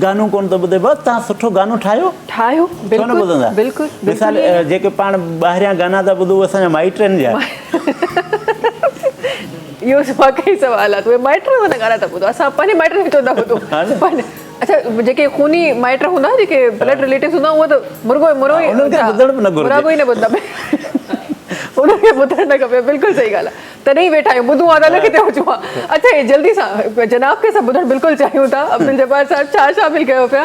गानो कोन थो ॿुधे, बसि तव्हां सुठो गानो ठाहियो। बिल्कुलु बिल्कुलु। मिसाल जेके पाण ॿाहिरियां गाना था ॿुधूं असांजा माइटनि जा, इहो वाकई सवाल आहे। उहे माइट माना गाना था ॿुधो, असां पंहिंजे माइटनि खे चवंदा ॿुधो। अच्छा, जेके खूनी माइट हूंदा, जेके ब्लड रिलेटिव्स हूंदा, उहो त मुर्गो ई बुराको ई न ॿुधंदा पए, उनखे ॿुधणु न खपे। बिल्कुलु सही ॻाल्हि आहे। तॾहिं ई वेठा आहियूं, ॿुधूं आहे त न किथे हुजूं आहे। अच्छा, हे जल्दी सां जनाब खे असां ॿुधणु बिल्कुलु चाहियूं था। अब्दुल जब्बार साहिबु छा शामिल कयो पिया?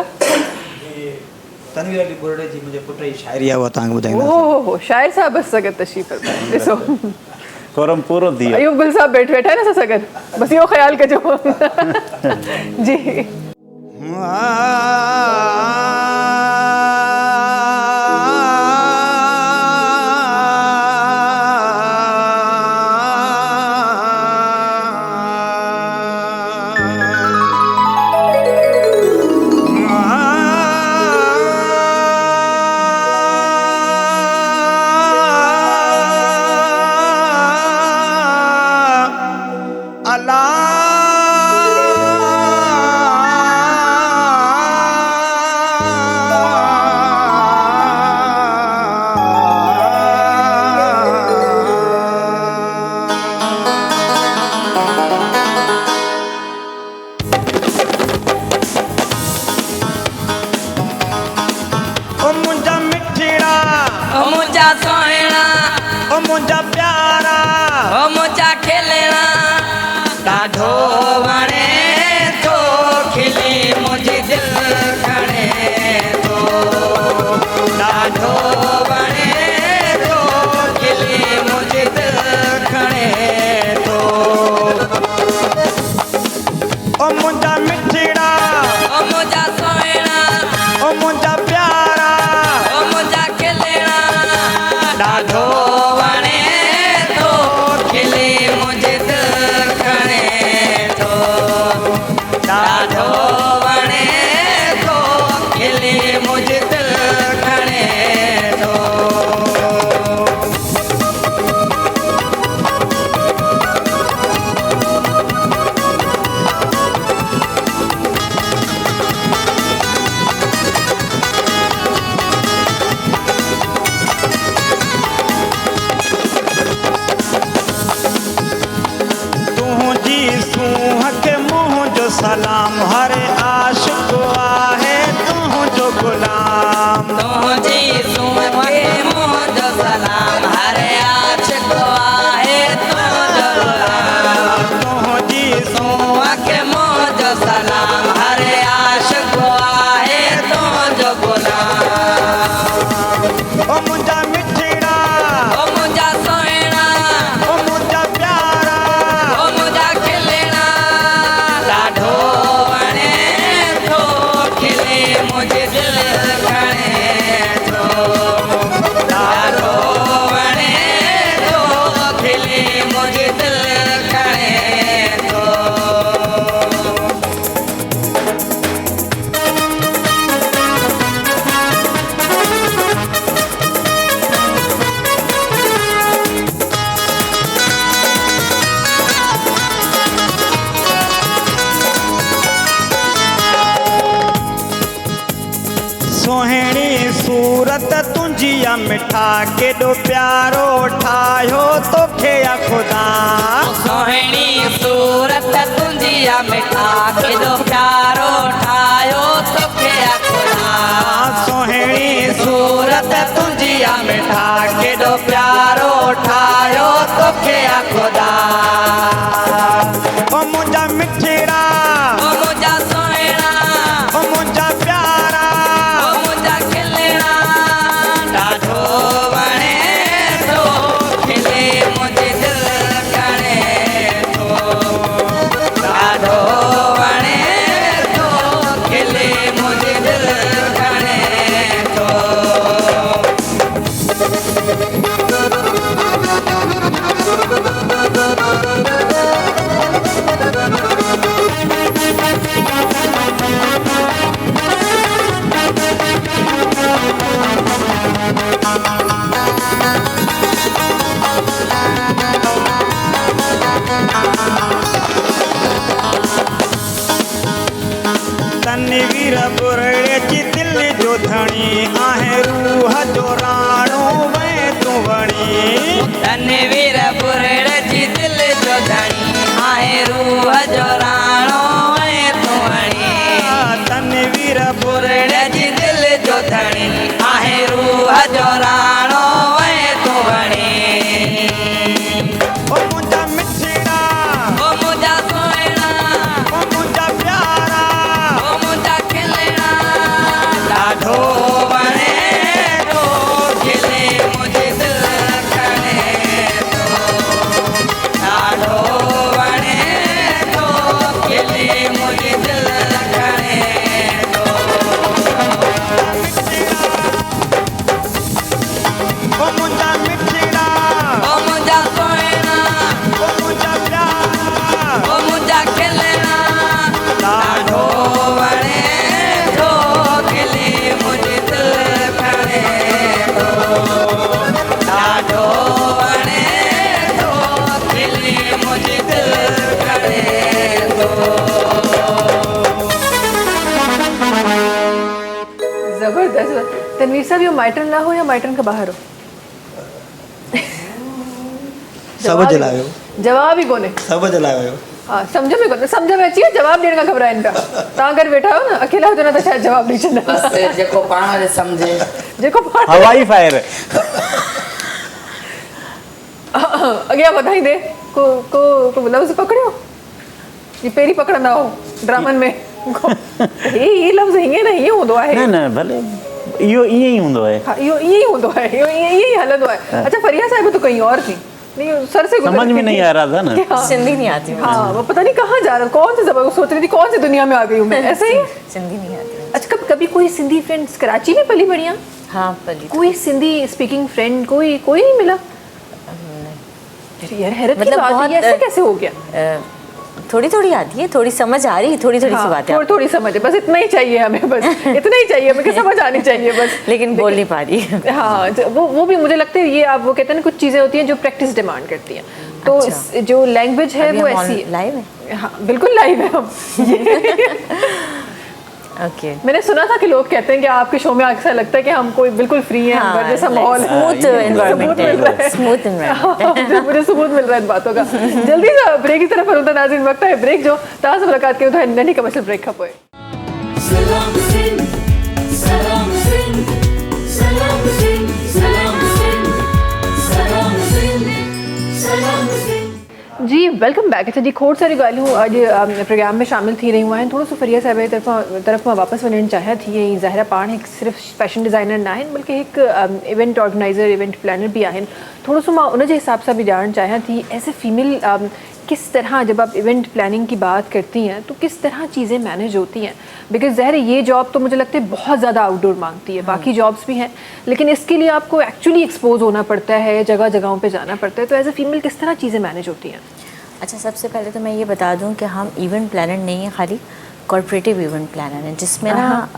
तनवीर अली बुर्डे जी मुंहिंजे पुट जी शाइरी आहे, उहा तव्हांखे ॿुधाईंदा। ओहो, शाइर साहिब बसि सां गॾु तशरीफ़ फरमायो। ॾिसो, कोरम पूरो थी वियो। अयूब गुल साहब वेठा आहिनि असां सां गॾु, बसि इहो ख़्यालु कजो। जी। मुंहिंजा प्यारा, मुंहिंजा खिलणा, ॾाढो वणे थो, खिली मुंहिंजी दिलि खणे थो, ॾाढो वणे थो, खिली मुंहिंजी दिलि खणे थो। ओ मुंहिंजा मिठड़ा, ओ मुंहिंजा सोहिणा, ओ मुंहिंजा प्यारा, ओ मुंहिंजा खिलणा, ॾाढो सलाम हर आशिक़ आहे तुंहिंजो गुलाम, तुंहिंजी सूंह खे मुंहिंजो सलाम, हर आशिक़ आहे तुंहिंजो गुलाम, तुंहिंजी सूंह खे मुंहिंजो सलाम, हर आशिक़ आहे तुंहिंजो गुलाम। ओ मुंहिंजा मिठड़ा, ओ मुंहिंजा सोहिणा, ओ मुंहिंजा प्यारा, ओ मुंहिंजा खिलणा, ॾाढो मुझे दिल खणे थो, ॾाढो वणे थो, खिली मुझे दिल खणे थो। सोहिणी सूरत तुंहिंजी आ मिठा, केॾो प्यारो ठाहियो तोखे आ ख़ुदा। सोहिणी सूरत तुंहिंजी आ मिठा, केॾो प्यारो ठाहियो तोखे आ ख़ुदा। सोहिणी सूरत तुंहिंजी आ मिठा, केॾो प्यारो ठाहियो तोखे आ ख़ुदा। तनवीर बुरड़े जी दिल जो धणी आहे रूह जो राणो वै तू वणी तनवीर बुरड़ जी दिल जो धणी आहे रूह जो राणो ऐं तूं वणी तनवीर बुरड़ जी दिल जो धणी आहे रूह जो राणो ऐं तूं वणी ओ मुंहिंजा मिठड़ा ओ मुंहिंजा सुहिणा ओ मुंहिंजा प्यारा ओ मुंहिंजा खिलणा ॾाढो वणे थो खिले मुंहिंजे दिलि खणे थो ॾाढो वणे थो खिले मुंहिंजे दिलि खणे थो ओ मुंहिंजा मिठड़ा ओ मुंहिंजा सुहिणा ओ मुंहिंजा प्यारा ओ मुंहिंजा खिलणा ॾाढो वणे थो खिले मुंहिंजे दिलि खणे थो ॾाढो वणे थो खिले मुंहिंजे दिलि खणे थो जबरदस्त। तनवीर साहब, ये माइटन ला हो या माइटन का बाहर हो? सब जलायो जवाब ही कोने। सब जलायो हाँ, समझ में कोने, समझ में अची जवाब ॾियण खां घबराइनि पिया। तव्हां घर वेठा हो न, अकेला हुजो न त शायदि जवाब ॾेई छॾंदा। बस जेको पाण खे सम्झे जेको पाण हवाई फायर अॻियां वधाईंदे को लफ़्ज़ पकड़ियो, ये पहिरीं पकड़ंदा हो ड्रामनि में। हे लफ़्ज़ हीअं न हीअं हूंदो आहे। न न भले इहो ईअं ई हूंदो आहे। हाँ, इहो ईअं ई हूंदो आहे, इहो ईअं ई हलंदो आहे। अच्छा, फरिया साहिब तो कहीं और थी, नहीं सर से गुजर समझ में रही नहीं थी। आ रहा था ना। हाँ, सिंधी नहीं आती मुझे। हाँ, वो पता नहीं कहाँ जा रहा, कौन सी जगह सोच रही थी, कौन सी दुनिया में आ गई हूँ मैं, ऐसे ही। सिंधी नहीं आती मुझे। अच्छा, कभी कोई सिंधी फ्रेंड्स कराची में पली बढ़िया, हाँ पली कोई सिंधी स्पीकिंग फ्रेंड कोई नहीं मिला? यार हैरत की मतलब बात है, बहुत, ये ऐसे कैसे हो गया? थोड़ी थोड़ी आती है, थोड़ी समझ आ रही, थोड़ी थोड़ी सी बातें थोड़ी थोड़ी समझ है, बस इतना ही चाहिए हमें, बस इतना ही चाहिए हमें कि समझ आनी चाहिए बस। लेकिन बोल नहीं पा रही। हाँ, वो भी मुझे लगता है ये आप वो कहते हैं ना, कुछ चीज़ें होती हैं जो प्रैक्टिस डिमांड करती हैं, तो अच्छा। जो लैंग्वेज है अभी वो हम ऐसी है। लाइव है? हाँ, बिल्कुल लाइव है हम। ओके। मैंने सुना था कि लोग कहते हैं कि आपके शो में अक्सर लगता है कि हम कोई बिल्कुल फ्री हैं, हाँ, घर जैसा माहौल है, स्मूथ एनवायरनमेंट है, स्मूथ एनवायरनमेंट है। मुझे सबूत मिल रहा है इन बातों का। जल्दी से ब्रेक की तरफ हलूं था नाज़रीन, वक्त है ब्रेक जो तव्हां सां मुलाक़ात कयूं था नंढी कमर्शियल ब्रेक खां पोइ। सलाम सिंध सलाम सिंध सलाम सिंध सलाम सिंध सलाम सिंध सलाम सिंध जी, वेलकम बैक। अच्छा जी, खोड़ सारी ॻाल्हियूं अॼु प्रोग्राम में शामिल थी रहियूं आहिनि। थोरो सो फरिया साहिब जी तरफ़ मां वापसि वञणु चाहियां थी। ऐं ज़ाहिर पाण हिकु सिर्फ़ु फैशन डिज़ाइनर न आहिनि, बल्कि हिकु इवेंट ऑर्गेनाइज़र, इवेंट प्लानर भी आहिनि। थोरो सो मां उन जे हिसाब सां बि ॼाणणु चाहियां थी, एज ए फीमेल किस तरह जब आप इवेंट प्लानिंग की बात करती हैं तो किस तरह चीज़ें मैनेज होती हैं? बिकॉज ज़ाहिर ये जॉब तो मुझे लगता है बहुत ज़्यादा आउटडोर मांगती है, बाकी जॉब्स भी हैं, लेकिन इसके लिए आपको एक्चुअली एक्सपोज होना पड़ता है, जगह जगहों पे जाना पड़ता है। तो एज ए फीमेल किस तरह चीज़ें मैनेज होती हैं? अच्छा, सबसे पहले तो मैं ये बता दूं कि हम इवेंट प्लानर नहीं हैं, खाली कॉर्पोरेटिव इवेंट प्लानर हैं, जिसमें ना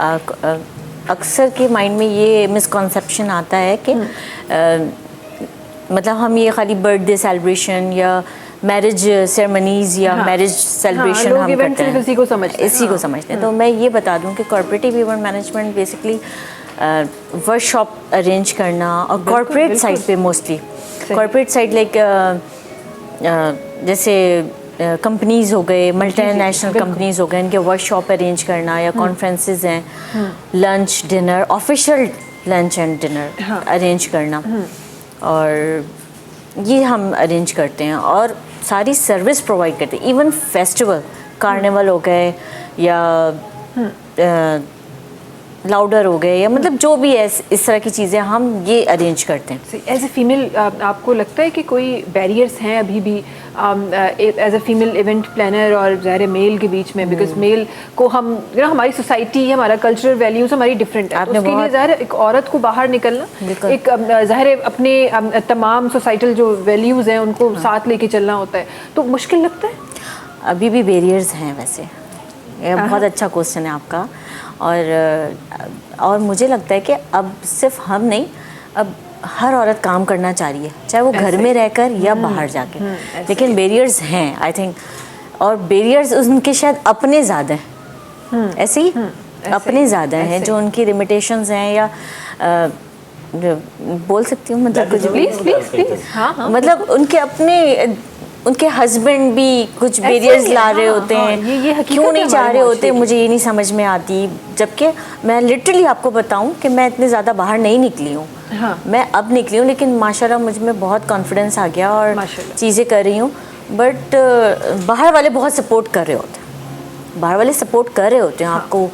अक्सर के माइंड में ये मिसकॉन्सेप्शन आता है कि मतलब हम ये खाली बर्थडे सेलिब्रेशन या मैरिज सेरेमनीज़ या मैरिज सेलिब्रेशन लोग हम इवेंट करते हैं, सिर्फ इसी को समझते हैं। इसी को समझते हैं। तो मैं ये बता दूं कि corporative event management basically workshop arrange करना, और कॉर्पोरेट साइड पे मोस्टली कॉर्पोरेट साइड लाइक जैसे कंपनीज़ हो गए, मल्टीनेशनल कंपनीज़ हो गए, इनके वर्कशॉप अरेंज करना, या कॉन्फ्रेंसेस हैं, lunch dinner, official lunch and dinner arrange करना, और ये हम अरेंज करते हैं और सारी सर्विस प्रोवाइड करते हैं। इवन फेस्टिवल, कार्निवल हो गए या लाउडर हो गए, या मतलब जो भी है इस तरह की चीज़ें हम ये अरेंज करते हैं। एज ए फीमेल आपको लगता है कि कोई बैरियर्स हैं अभी भी as a female event planner और ज़ाहिर मेल के बीच में? बिकॉज मेल को हम हमारी सोसाइटी, हमारा कल्चरल वैल्यूज़ हमारी डिफरेंट है, तो उसके लिए ज़ाहिर एक औरत को बाहर निकलना, एक ज़ाहिर अपने तमाम सोसाइटल जो वैल्यूज़ हैं उनको साथ लेके चलना होता है, तो मुश्किल लगता है? अभी भी बैरियर्स हैं वैसे। ये बहुत अच्छा क्वेश्चन है आपका। और मुझे लगता है कि अब सिर्फ हम नहीं, अब हर औरत काम करना चाह रही है, चाहे वो घर में रहकर या बाहर जाके, लेकिन बैरियर्स हैं आई थिंक, और बैरियर्स उनके शायद अपने ज़्यादा हैं ऐसे ही अपने ज़्यादा हैं, जो उनकी लिमिटेशंस हैं या बोल सकती हूँ मतलब कुछ भी, प्लीज हाँ मतलब उनके अपने उनके हस्बैंड भी कुछ बैरियर्स ला रहे होते हैं, ये हकीकत क्यों नहीं है चाह हमारे रहे होते, माशरे की। मुझे ये नहीं समझ में आती। जबकि मैं लिटरली आपको बताऊं कि मैं इतने ज़्यादा बाहर नहीं निकली हूँ, हाँ। मैं अब निकली हूँ, लेकिन माशाल्लाह मुझ में बहुत कॉन्फिडेंस आ गया और माशाल्लाह। चीज़ें कर रही हूँ। बट बाहर वाले बहुत सपोर्ट कर रहे होते हैं, बाहर वाले सपोर्ट कर रहे होते हैं, आपको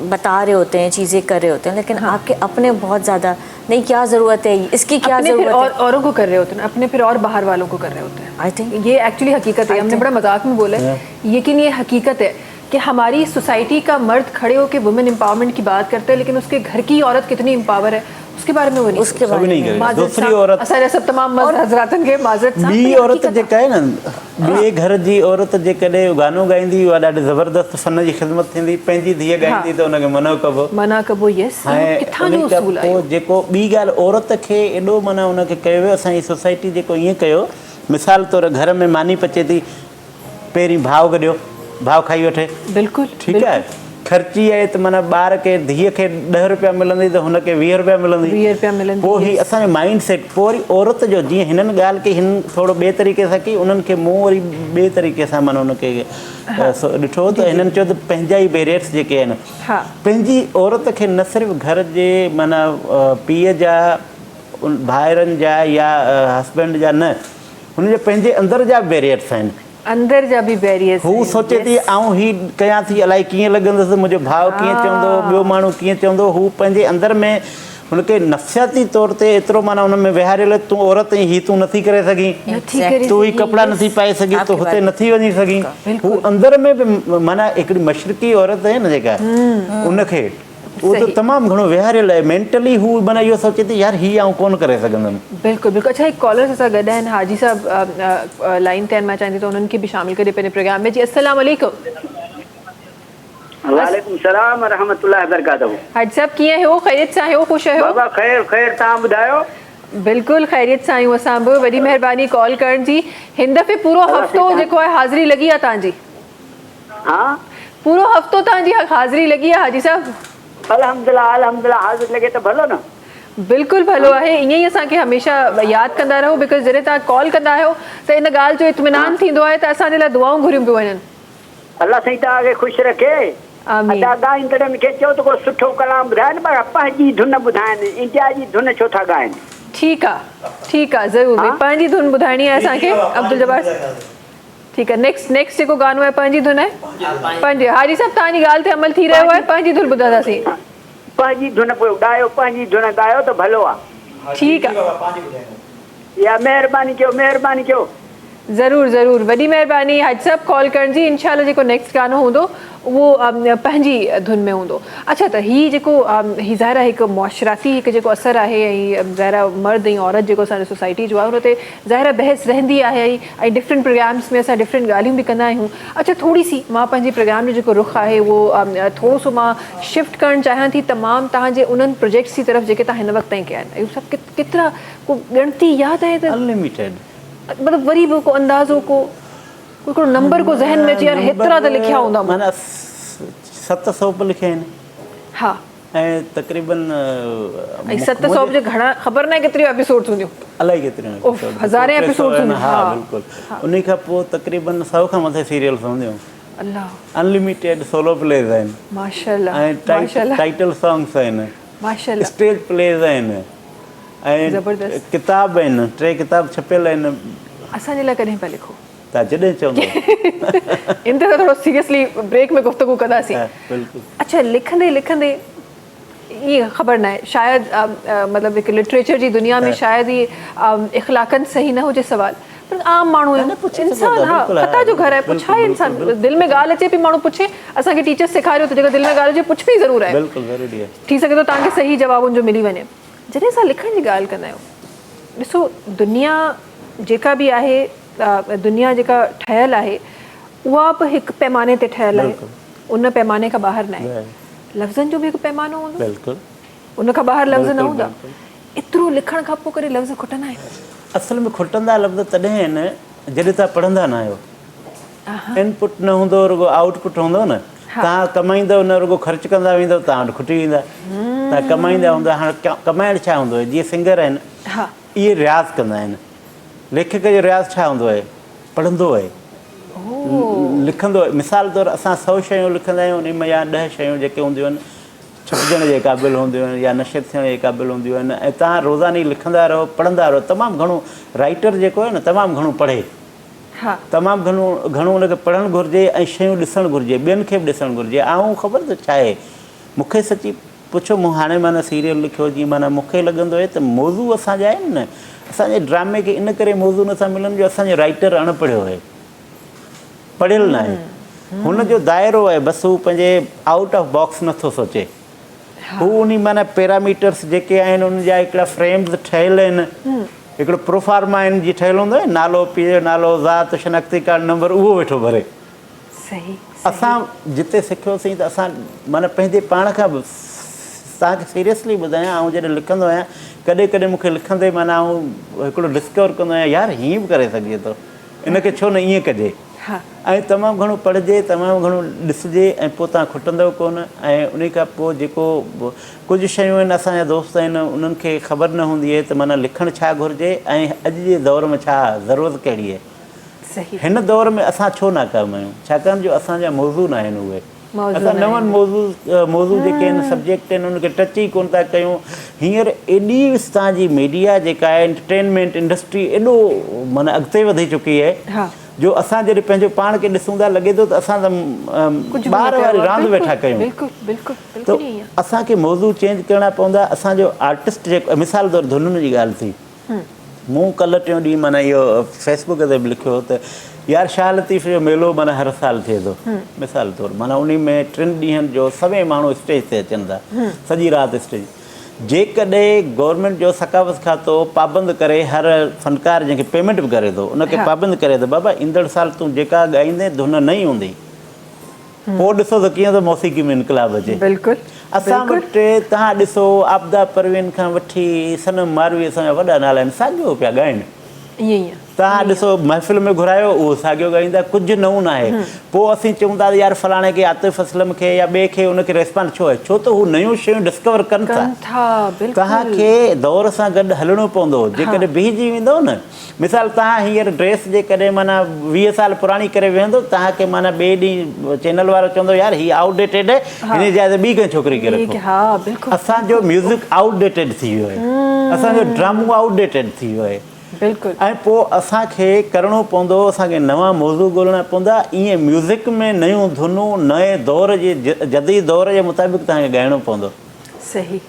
बता रहे होते हैं, चीज़ें कर रहे होते हैं, लेकिन आपके अपने बहुत ज़्यादा नहीं, क्या ज़रूरत है इसकी, क्या अपने फिर ज़रूरत और है। औरों को कर रहे होते हैं, अपने फिर और बाहर वालों को कर रहे होते हैं। आई थिंक ये एक्चुअली हकीकत है, हमने बड़ा मजाक में बोला है, लेकिन ये हकीकत है कि हमारी सोसाइटी का मर्द खड़े होकर वुमेन एम्पावरमेंट की बात करते हैं, लेकिन उसके घर की औरत कितनी एम्पावर है उसके बारे में वो नहीं उसके सभी बारे नहीं में करे। माजरत दूसरी साहब, औरत असां सब तमाम मर्द हजरातन के माजरत साहब, ॿी ये औरत हकीकत जेका आहे न, ॿिए घर जी औरत जेकॾहिं गानो गाईंदी, उहा ॾाढी ज़बरदस्त फ़न जी ख़िदमत थींदी, पंहिंजी धीअ गाईंदी त हुनखे मना कबो। मना कबो, यस, ऐं किथां जो उन खां उसूल आहे पोइ जेको ॿी ॻाल्हि, औरत खे एॾो माना हुनखे कयो वियो, असांजी सोसाइटी जेको ईअं कयो, मिसाल तौरु घर में मानी पचे थी, पहिरीं भाउ गॾियो, भाउ खाई वठे, बिल्कुलु ठीकु आहे, ख़र्ची आहे त माना ॿार खे धीअ खे 10 रुपया मिलंदी त हुनखे 20 रुपया मिलंदी, 20 रुपया मिलंदी, पोइ ही असांजो माइंड सेट। पोइ वरी औरत जो जीअं हिननि ॻाल्हि खे हिन थोरो ॿिए तरीक़े सां कई, उन्हनि खे मूं वरी ॿिए तरीक़े सां माना हुनखे ॾिठो त हिननि चयो त पंहिंजा ई बैरियर्स जेके आहिनि, हाँ। पंहिंजी औरत खे न सिर्फ़ु घर जे माना पीउ जा, भाइरनि जा या हस्बैंड जा न, हुनजे पंहिंजे अंदरि जा बैरियर्स आहिनि। अंदर जा भी बैरियर्स, हू सोचे थी आऊं ही कयां थी, अलाए कीअं लॻंदुसि, मुंहिंजो भाउ कीअं चवंदो, ॿियो माण्हू कीअं चवंदो, हू पंहिंजे अंदरि में हुनखे नफ़सियाती तौर ते एतिरो माना हुन में विहारियल, तूं औरत ही तूं नथी करे सघीं, तूं ही कपिड़ा नथी पाए सघीं, तूं हुते नथी वञी सघीं, हू अंदरि में बि माना हिकिड़ी मशरक़ी औरत आहे न जेका, उनखे उहो त तमामु घणो विहारियल आहे, मेंटली हू माना इहो सोचे थी यार हीअ आउं कोन करे सघंदमि। बिल्कुलु बिल्कुलु। अच्छा, एक कॉलर सां गॾु आहिनि, हाजी साहब लाइन ते आहिनि, मां चाहींदी त उन्हनि खे बि शामिल करे पंहिंजे प्रोग्राम में। जी अस्सलाम वालेकुम। वालेकुम सलाम रहमतुल्लाहि बरकातहू। हाजी साहब कीअं आहियो, ख़ैरियत सां आहियो, ख़ुशि आहियो? बाबा ख़ैर ख़ैर, तव्हां ॿुधायो? बिल्कुलु ख़ैरियत सां आहियूं असां बि, वॾी महिरबानी कॉल करण जी। हिन दफ़े पूरो हफ़्तो जेको आहे हाज़िरी लॻी आहे तव्हांजी? हाँ, पूरो हफ़्तो तव्हांजी हाज़िरी लॻी आहे हाजी साहब? अल्हम्दुलिल्लाह अल्हम्दुलिल्लाह, हाज़िर लॻे त भलो न। बिल्कुलु भलो आहे, ईअं ई असांखे हमेशह यादि कंदा रहो, बिकॉज़ जॾहिं तव्हां कॉल कंदा आहियो त इन ॻाल्हि जो इत्मिनान थींदो आहे त असांजे लाइ दुआऊं घुरियूं पियूं वञनि। अल्लाह साईं तव्हांखे ख़ुशि रखे। आमीन। अदा ॻाईंदड़ मूंखे चयो त को सुठो कलाम ॿुधाइनि, पर पंहिंजी धुन ॿुधाइनि, इंडिया जी धुन छो था ॻाइनि? ठीकु आहे ज़रूरु, पंहिंजी धुन ॿुधाइणी आहे असांखे। अब्दुल जब्बार, ठीकु आहे, नेक्स्ट जेको गानो आहे पंहिंजी धुन आहे, पंहिंजे। हाजी साहब तव्हांजी ॻाल्हि ते अमल थी रहियो आहे, पंहिंजी धुन ॿुधाईंदासीं। पंहिंजी धुन पोइ ॻायो, पंहिंजी धुन ॻायो त भलो आहे। ठीकु आहे, या महिरबानी कयो, महिरबानी कयो। ज़रूरु, वॾी महिरबानी हाजी साहब कॉल करण जी। इंशाल्लाह जेको नेक्स्ट गानो हूंदो उहो पंहिंजी धुन में हूंदो। अच्छा, त हीअ जेको हीअ ज़ाहिर हिकु मुआशराती हिकु जेको असरु आहे, ऐं ज़ाहिर मर्द ऐं औरत जेको असांजी सोसाइटी जो आहे हुन ते ज़ाहिर बहस रहंदी आहे, ऐं डिफरेंट प्रोग्राम्स में असां डिफरेंट ॻाल्हियूं बि कंदा आहियूं। अच्छा, थोरी सी मां पंहिंजे प्रोग्राम जो जेको रुख़ आहे उहो थोरो सो मां शिफ्ट करणु चाहियां थी तमामु तव्हांजे उन्हनि प्रोजेक्ट्स जी तरफ़ जेके तव्हां हिन वक़्त ताईं कया आहिनि। इहो सभु केतिरा को ॻणती यादि आहे त अनलिमिटेड, मतलब वरी भी को अंदाज़ो को कोई नंबर को जहन में यार हेतिरा त लिखिया हूंदा माना 700 पे लिखे आहिनि। हाँ, ऐं तक़रीबन 700 जो घणा ख़बर न आहे केतिरियूं एपिसोड्स हूंदियूं, अलाए केतिरियूं उफ़, हज़ारे एपिसोड्स हूंदियूं। हा बिल्कुलु। उन खां पोइ तक़रीबन 100 खां मथे सीरियल्स हूंदियूं। अल्लाह, अनलिमिटेड सोलो प्लेज आहिनि, माशाल्लाह, ऐं टाइटल सॉन्ग्स आहिनि, माशाल्लाह, स्टेज प्लेज आहिनि, ऐं ज़बरदस्त। किताब आहिनि, 3 किताब छपियल आहिनि। असांजे लाइ कॾहिं पिया लिखो? तव्हां जॾहिं चवंदो। इन ते थोरो सीरियसली ब्रेक में गुफ़्तगू कंदासीं। बिल्कुलु। अच्छा, लिखंदे ये ख़बर न आहे, शायदि मतिलबु हिकु लिटरेचर जी दुनिया में शायदि ये इख़लाक़न सही न हुजे सवाल, पर आम माण्हू इंसान, हा, पता जो घर आहे, पुछाए इंसान, दिलि में ॻाल्हि अचे पई माण्हू पुछे। असांखे टीचर्स सेखारियो त जेको दिलि में ॻाल्हि अचे पुछणी ज़रूरु आहे, बिल्कुलु ज़रूरी आहे। थी सघे थो तव्हांखे सही जवाबुनि जो मिली वञे। जॾहिं असां लिखण जी ॻाल्हि कंदा आहियूं, ॾिसो दुनिया जेका बि आहे, दुनिया जेका ठहियलु आहे उहा बि हिकु पैमाने ते ठहियलु आहे, उन पैमाने खां ॿाहिरि न आहे। लफ़्ज़नि जो बि हिकु पैमानो हूंदो, बिल्कुलु, उन खां ॿाहिरि लफ़्ज़ न हूंदा। एतिरो लिखण खां पोइ करे लफ़्ज़ खुटंदा आहिनि। असल में खुटंदा लफ़्ज़ तॾहिं आहिनि जॾहिं तव्हां पढ़ंदा न आहियो, इनपुट न हूंदो, रुगो आउटपुट हूंदो न। तव्हां कमाईंदव न रुॻो ख़र्चु कंदा वेंदव तव्हां वटि खुटी वेंदा तव्हां कमाईंदा हूंदा हाणे कमाइण छा हूंदो आहे जीअं सिंगर आहिनि इहे रियाज़ कंदा आहिनि लेखक जो रियाज़ छा हूंदो आहे पढ़ंदो आहे लिखंदो आहे मिसाल तौरु असां 100 शयूं लिखंदा आहियूं उन में या 10 शयूं जेके हूंदियूं आहिनि छुपजण जे क़ाबिल हूंदियूं आहिनि या नशर थियण जे क़ाबिल हूंदियूं आहिनि ऐं तव्हां रोज़ानी लिखंदा रहो पढ़ंदा रहो तमामु घणो राइटर जेको आहे न तमामु घणो पढ़े तमामु घणो उनखे पढ़णु घुरिजे ऐं शयूं ॾिसणु घुरिजे ॿियनि खे बि ॾिसणु घुरिजे ऐं ख़बर त छा आहे मूंखे सची पुछो मूं हाणे माना सीरियल लिखियो जीअं माना मूंखे लॻंदो आहे त मौज़ू असांजा आहिनि न असांजे ड्रामे खे इन करे मौज़ू नथा मिलनि जो असांजो राइटर अणपढ़ियो आहे पढ़ियल न आहे हुनजो दाइरो आहे बसि हू पंहिंजे आउट ऑफ बॉक्स नथो सोचे हू उन माना पैरामीटर्स जेके आहिनि उन जा हिकिड़ा फ्रेम्स ठहियल आहिनि हिकिड़ो प्रोफार्मा आहिनि जीअं ठहियलु हूंदो आहे नालो पीउ जो नालो ज़ात शनाख़्ती कार्ड नंबर उहो वेठो भरे असां जिते सिखियोसीं त असां माना पंहिंजे पाण खां बि तव्हांखे सीरियसली ॿुधायां ऐं जॾहिं लिखंदो आहियां कॾहिं कॾहिं मूंखे लिखंदे माना ऐं हिकिड़ो डिस्कवर कंदो आहियां यार हीअं बि करे सघिजे थो इनखे छो न ईअं कजे ऐं तमामु घणो पढ़िजे तमामु घणो ॾिसिजे ऐं पोइ तव्हां खुटंदव कोन ऐं उन खां पोइ जेको कुझु शयूं आहिनि असांजा दोस्त आहिनि उन्हनि खे ख़बर न हूंदी आहे त माना लिखणु छा घुरिजे ऐं अॼु जे दौर में छा ज़रूरत कहिड़ी आहे हिन दौर में असां छो नाकाम आहियूं छाकाणि जो असांजा मौज़ू न आहिनि उहे असां नवनि मौज़ू जेके आहिनि सब्जेक्ट आहिनि उनखे टच ई कोन था कयूं हींअर एॾी तव्हांजी मीडिया जेका आहे एंटरटेनमेंट इंडस्ट्री एॾो माना अॻिते वधी चुकी आहे जो असां जॾहिं पंहिंजो पाण खे ॾिसूं था लॻे थो त असां त ॿार वारी रांदि वेठा कयूं त असांखे मौज़ू चेंज करणा पवंदा असांजो आर्टिस्ट जेको मिसाल तौरु धुनुनि जी ॻाल्हि थी मूं कल्ह टियों ॾींहुं माना इहो फेसबुक ते बि लिखियो त यार शाह लतीफ़ जो मेलो माना हर साल थिए थो मिसाल तौरु माना उन में 3 ॾींहंनि जो सभई माण्हू स्टेज ते अचनि था सॼी राति स्टेज जेकॾहिं गवर्नमेंट जो सकाफ़त खातो पाबंदि करे हर फ़नकार जंहिंखे पेमेंट बि करे थो उनखे पाबंदि करे थो बाबा ईंदड़ साल तूं जेका ॻाईंदे धुन न ई हूंदी पोइ ॾिसो त कीअं थो मौसीक़ी में इनकलाब अचे असां वटि तव्हां ॾिसो आबदा परवीन खां वठी सनम मारवी असांजा वॾा नाला आहिनि साॻियो पिया ॻाइनि तव्हां ॾिसो महफ़िल में घुरायो उहो साॻियो ॻाईंदा कुझु नओं न आहे पोइ असीं चऊं था यार फलाणे खे आतिफ़ असलम खे या ॿिए खे उनखे रेस्पॉन्स छो आहे छो त हू नयूं शयूं डिस्कवर कनि था तव्हांखे दौर सां गॾु हलणो पवंदो जेकॾहिं बिहजी वेंदो न मिसाल तव्हां हींअर ड्रेस जेकॾहिं माना 20 साल पुराणी करे वेहंदो तव्हांखे माना ॿिए ॾींहुं चैनल वारो चवंदो यार हीअ आउटडेटेड आहे हिन जाइ ते ॿी कंहिं छोकिरी खे रखो असांजो म्यूज़िक आउटडेटेड थी वियो आहे असांजो ड्रामो आउटडेटेड थी वियो आहे ऐं पोइ असांखे करिणो पवंदो असांखे नवां मौज़ू ॻोल्हणा पवंदा ईअं म्यूज़िक में नयूं धुनूं नए दौर जे जदीद दौर जे मुताबिक़ तव्हांखे ॻाइणो पवंदो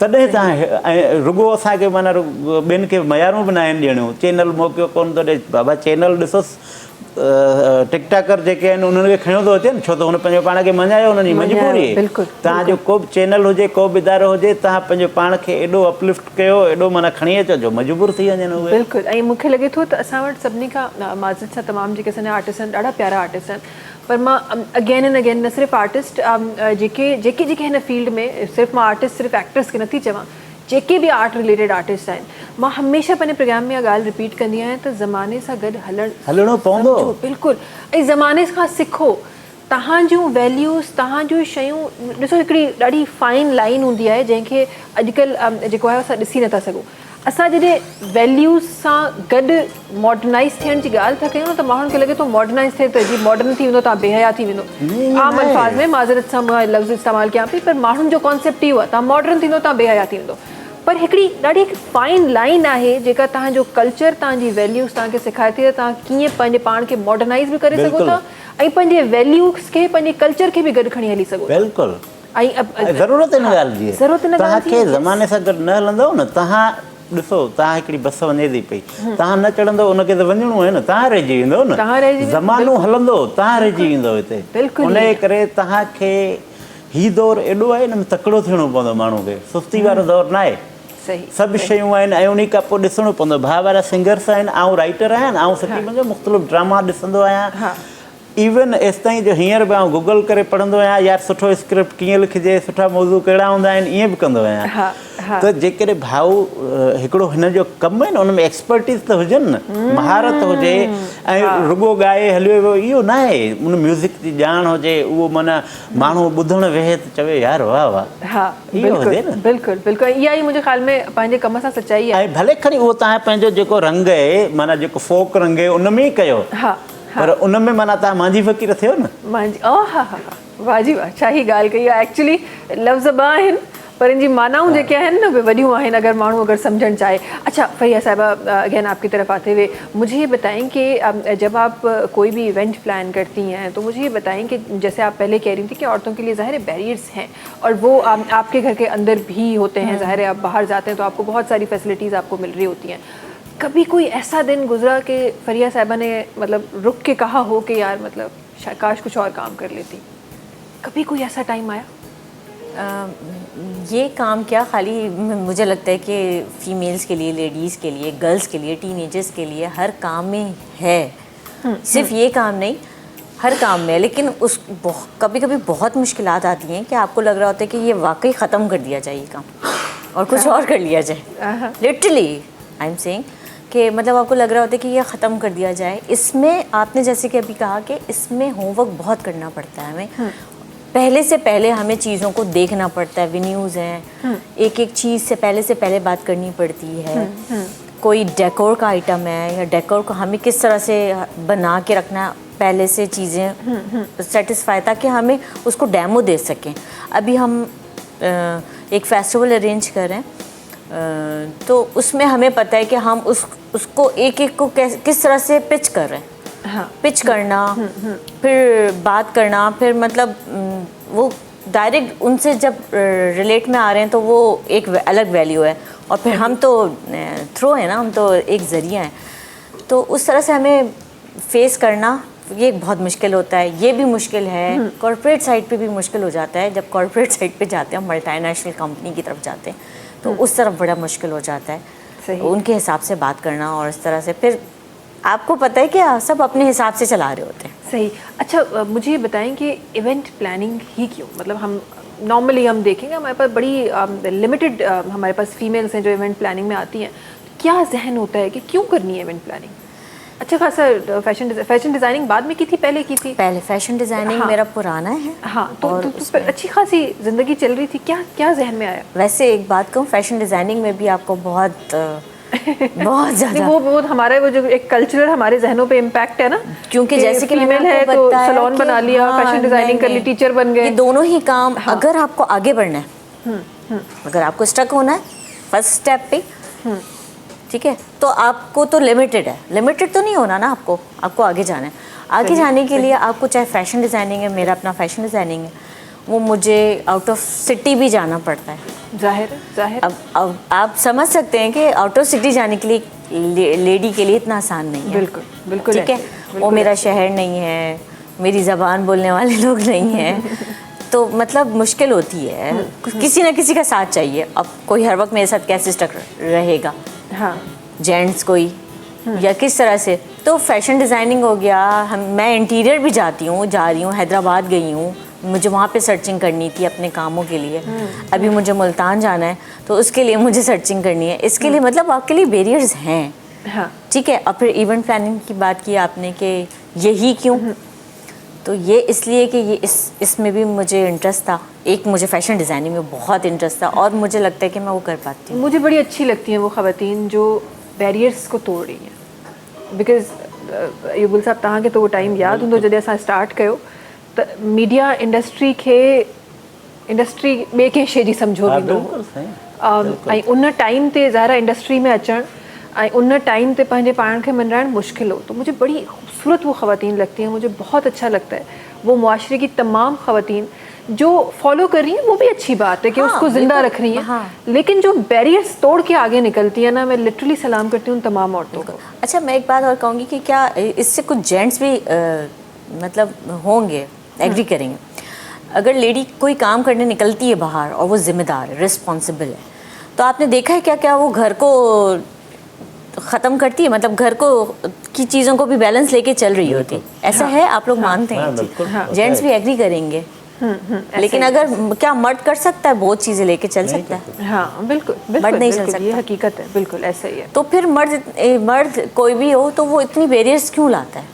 तॾहिं तव्हां ऐं रुॻो असांखे माना ॿियनि खे मयारूं बि न आहिनि ॾियणियूं चैनल मौक़ियो कोन थो ॾिए बाबा चैनल ॾिसोसि टिकटाकर जेके आहिनि उन्हनि खे खणियो थो अचे न छो त हुन पंहिंजो पाण खे मञायो हुननि जी मजबूरी आहे तव्हांजो को बि चैनल हुजे को बि इदारो हुजे तव्हां पंहिंजो पाण खे एॾो अपलिफ्ट कयो एॾो माना खणी अचो मजबूर थी वञनि उहे बिल्कुलु ऐं मूंखे लॻे थो त असां वटि सभिनी खां माज़िद सां तमामु जेके असांजा आर्टिस्ट आहिनि ॾाढा प्यारा आर्टिस्ट आहिनि पर मां अगेन एंड अगेन न सिर्फ़ु आर्टिस्ट जेके हिन फील्ड में सिर्फ़ु मां आर्टिस्ट सिर्फ़ु एक्टर्स खे नथी चवां जेके बि आर्ट रिलेटेड आर्टिस्ट आहिनि मां हमेशह पंहिंजे प्रोग्राम में इहा ॻाल्हि रिपीट कंदी आहियां त ज़माने सां गॾु हलणो पवंदो बिल्कुलु ऐं ज़माने खां सिखो तव्हां जूं वैल्यूज़ तव्हां जूं शयूं ॾिसो हिकिड़ी ॾाढी फाइन लाइन हूंदी आहे जंहिंखे अॼुकल्ह जेको आहे असां ॾिसी नथा सघूं असां जॾहिं वैल्यूज़ सां गॾु मॉडर्नाइज़ थियण जी ॻाल्हि था कयूं त माण्हुनि खे लॻे थो मॉडर्नाइज़ थिए त जीअं मॉडर्न थी वेंदो तव्हां बेहया थी वेंदो आम अल्फाज़ में माज़रत सां मां लफ़्ज़ इस्तेमालु कयां पई पर माण्हुनि जो कॉन्सेप्ट इहो आहे तव्हां मॉडर्न थींदो तव्हां बेहया थी वेंदो पर हिकिड़ी ॾाढी फाइन लाइन आहे जेका तव्हांजो कल्चर तव्हांजी वैल्यूज़ तव्हांखे सेखारे थी त तव्हां कीअं पंहिंजे पाण खे मॉडर्नाइज़ बि करे सघो था ऐं पंहिंजे वैल्यूज़ खे पंहिंजे कल्चर खे बि गॾु खणी हली सघो बिल्कुलु ऐं ज़रूरत हिन ॻाल्हि जी तव्हांखे ज़माने सां गॾु न हलंदव न तव्हां ॾिसो तव्हां हिकिड़ी बस वञे थी पई तव्हां न चढ़ंदो उनखे त वञिणो आहे न तव्हां रहिजी वेंदो न ज़मानो हलंदो तव्हां रहिजी वेंदो हिते उन करे तव्हांखे हीउ दौरु एॾो आहे हिन में तकिड़ो थियणो पवंदो माण्हू खे सुस्ती वारो दौरु न आहे सभु शयूं आहिनि ऐं उन खां पोइ ॾिसणो पवंदो भाउ वारा सिंगर्स आहिनि ऐं राइटर आहिनि ऐं सुठी मुंहिंजो मुख़्तलिफ़ ड्रामा ॾिसंदो आहियां इवन एसि ताईं जो हींअर बि आउं गूगल करे पढ़ंदो आहियां यार सुठो स्क्रिप्ट कीअं लिखिजे सुठा मौज़ू कहिड़ा हूंदा आहिनि ईअं बि कंदो आहियां त जेकॾहिं भाऊ हिकिड़ो हिन जो कमु आहे न, उन में एक्सपर्टीज़ त हुजनि न, महारत हुजे, ऐं रुॻो ॻाए हलियो वियो इहो न आहे, उन म्यूज़िक जी ॼाण हुजे, उहो माना माण्हू ॿुधणु वेहे त चवे यार वाह वाह। हा इहो हुजे न। बिल्कुलु बिल्कुलु, इहा ई मुंहिंजे ख़्याल में पंहिंजे कम सां सचाई आहे। ऐं भले खणी उहो तव्हां पंहिंजो जेको रंग आहे, माना जेको फोक रंग आहे उन में ई कयो, हा पर उन में माना तव्हां मांझी फ़क़ीर थियो न। मांझी, हा हा हा, वाह जी वाह, छा ई ॻाल्हि कई आहे। एक्चुअली लफ़्ज़ ॿ आहिनि पर इनकी मानाऊं जेके आहिनि न वे वॾियूं आहिनि, अगर माण्हू अगर समझण चाहे। अच्छा फरिया साहिबा, अगेन आपकी तरफ आते हुए मुझे ये बताएं कि जब आप कोई भी इवेंट प्लान करती हैं तो मुझे ये बताएं कि जैसे आप पहले कह रही थी कि औरतों के लिए ज़ाहिर है बैरियर्स हैं और वो आपके घर के अंदर भी होते हैं, ज़ाहिर है आप बाहर जाते हैं तो आपको बहुत सारी फैसिलिटीज़ आपको मिल रही होती हैं। कभी कोई ऐसा दिन गुजरा कि फरिया साहिबा ने मतलब रुक के कहा हो कि यार मतलब काश कुछ और काम कर लेती, कभी कोई ऐसा टाइम आया? ये काम क्या खाली मुझे लगता है कि फ़ीमेल्स के लिए, लेडीज़ के लिए, गर्ल्स के लिए, टीनेजर्स के लिए हर काम में है, सिर्फ ये काम नहीं, हर काम में। लेकिन उस कभी कभी बहुत मुश्किलात आती हैं कि आपको लग रहा होता है कि ये वाकई ख़त्म कर दिया जाए ये काम और कुछ और कर लिया जाए। लिटरली आई एम सेइंग कि मतलब आपको लग रहा होता है कि ये ख़त्म कर दिया जाए। इसमें आपने जैसे कि अभी कहा कि इसमें होमवर्क बहुत करना पड़ता है हमें। पहले से पहले हमें चीज़ों को देखना पड़ता है, वेन्यूज़ हैं, एक एक चीज़ से पहले बात करनी पड़ती है। कोई डेकोर का आइटम है या डेकोर को हमें किस तरह से बना के रखना है, पहले से चीज़ें सेटिस्फाई, ताकि हमें उसको डेमो दे सकें। अभी हम एक फेस्टिवल अरेंज कर रहे हैं तो उसमें हमें पता है कि हम उसको एक एक को किस तरह से पिच कर रहे हैं। हाँ, पिच करना, फिर बात करना, फिर मतलब वो डायरेक्ट उनसे जब रिलेट में आ रहे हैं तो वो एक अलग वैल्यू है, और फिर हम तो थ्रो है ना, हम तो एक ज़रिया हैं। तो उस तरह से हमें फेस करना ये बहुत मुश्किल होता है। ये भी मुश्किल है, कॉर्पोरेट साइड पे भी मुश्किल हो जाता है। जब कॉर्पोरेट साइड पे जाते हैं, मल्टीनेशनल कंपनी की तरफ जाते हैं तो उस तरफ बड़ा मुश्किल हो जाता है उनके हिसाब से बात करना, और इस तरह से फिर आपको पता है कि सब अपने हिसाब से चला रहे होते हैं। सही। अच्छा मुझे ये बताएं कि इवेंट प्लानिंग ही क्यों, मतलब हम नॉर्मली हम देखेंगे हमारे पास बड़ी लिमिटेड हमारे पास फीमेल्स हैं जो इवेंट प्लानिंग में आती हैं, क्या जहन होता है कि क्यों करनी है इवेंट प्लानिंग? अच्छा खासा फैशन डिज़ाइनिंग बाद में की थी, पहले की थी? पहले फैशन डिज़ाइनिंग हाँ, मेरा पुराना है। हाँ, तो अच्छी खासी ज़िंदगी चल रही थी, क्या जहन में आया? वैसे एक बात कहूँ, फैशन डिज़ाइनिंग में भी आपको बहुत बहुत ज़्यादा वो हमारे वो जो एक कल्चरल हमारे जहनों पे इम्पैक्ट है ना, क्योंकि जैसे कि फीमेल है तो सैलून बना लिया, फैशन डिज़ाइनिंग कर ली, टीचर बन गए। ये दोनों ही काम अगर आपको आगे बढ़ना है, अगर आपको स्टक होना है फर्स्ट स्टेप पे, ठीक है, तो आपको तो लिमिटेड तो नहीं होना ना, आपको आगे जाना है। आगे जाने के लिए आपको चाहे फैशन डिज़ाइनिंग है, मेरा अपना फैशन डिज़ाइनिंग है, वो मुझे आउट ऑफ सिटी भी जाना पड़ता है। जाहिर अब आप समझ सकते हैं कि आउट ऑफ सिटी जाने के लिए लेडी के लिए इतना आसान नहीं है। बिल्कुल ठीक है, वो मेरा शहर नहीं है, मेरी ज़बान बोलने वाले लोग नहीं हैं, तो मतलब मुश्किल होती है। किसी ना किसी का साथ चाहिए। अब कोई हर वक्त मेरे साथ कैसे स्टक रहेगा? हाँ, जेंट्स कोई या किस तरह से। तो फैशन डिज़ाइनिंग हो गया, मैं इंटीरियर भी जा रही हूँ, हैदराबाद गई हूँ, मुझे वहाँ पे सर्चिंग करनी थी अपने कामों के लिए। अभी मुझे मुल्तान जाना है तो उसके लिए मुझे सर्चिंग करनी है। इसके लिए मतलब आपके लिए बैरियर्स हैं। हाँ, ठीक है। और फिर इवेंट प्लानिंग की बात की आपने कि यही क्यों, तो ये इसलिए कि ये इसमें भी मुझे इंटरेस्ट था। एक मुझे फैशन डिज़ाइनिंग में बहुत इंटरेस्ट था और मुझे लगता है कि मैं वो कर पाती हूँ। मुझे बड़ी अच्छी लगती हैं वो ख़वातीन जो बैरियर्स को तोड़ रही हैं, बिकॉज युगल साहब तव्हांखे तो वो टाइम याद हूंदो जॾहिं असां स्टार्ट कयो त मीडिया इंडस्ट्री ॿिए कंहिं शइ जी सम्झो वेंदो हो। ऐं उन टाइम ते ज़ाहिर इंडस्ट्री में अचणु ऐं उन टाइम ते पंहिंजे पाण खे मञाइणु मुश्किल हो। तो मुझे बड़ी खूबसूरत वो ख़वातीन लगती हैं, मुझे बहुत अच्छा लगता है वो मुआशरे की तमाम ख़वातीन जो फॉलो कर रही हैं, वो भी अच्छी बात है कि उसको ज़िंदा रख रही हैं। लेकिन जो बैरियर्स तोड़ के आगे निकलती है ना, मैं लिटरली सलाम करती हूँ तमाम औरतों को। अच्छा, मैं एक बात और कहूँगी कि क्या इससे कुछ जेंट्स भी मतलब होंगे, एग्री करेंगे। अगर लेडी कोई काम करने निकलती है बाहर और वो जिम्मेदार है, रिस्पॉन्सिबल है, तो आपने देखा है क्या वो घर को ख़त्म करती है, मतलब घर को की चीज़ों को भी बैलेंस लेके चल रही होती है। ऐसा है, आप लोग मानते हैं? जेंट्स भी एग्री करेंगे लेकिन अगर क्या मर्द कर सकता है बहुत चीज़ें लेके चल सकता है? हाँ बिल्कुल मर्द नहीं चल बिल्कुल, ये सकता। हकीकत है, बिल्कुल ऐसा ही है। तो फिर मर्द कोई भी हो तो वो इतनी बैरियर्स क्यों लाता है?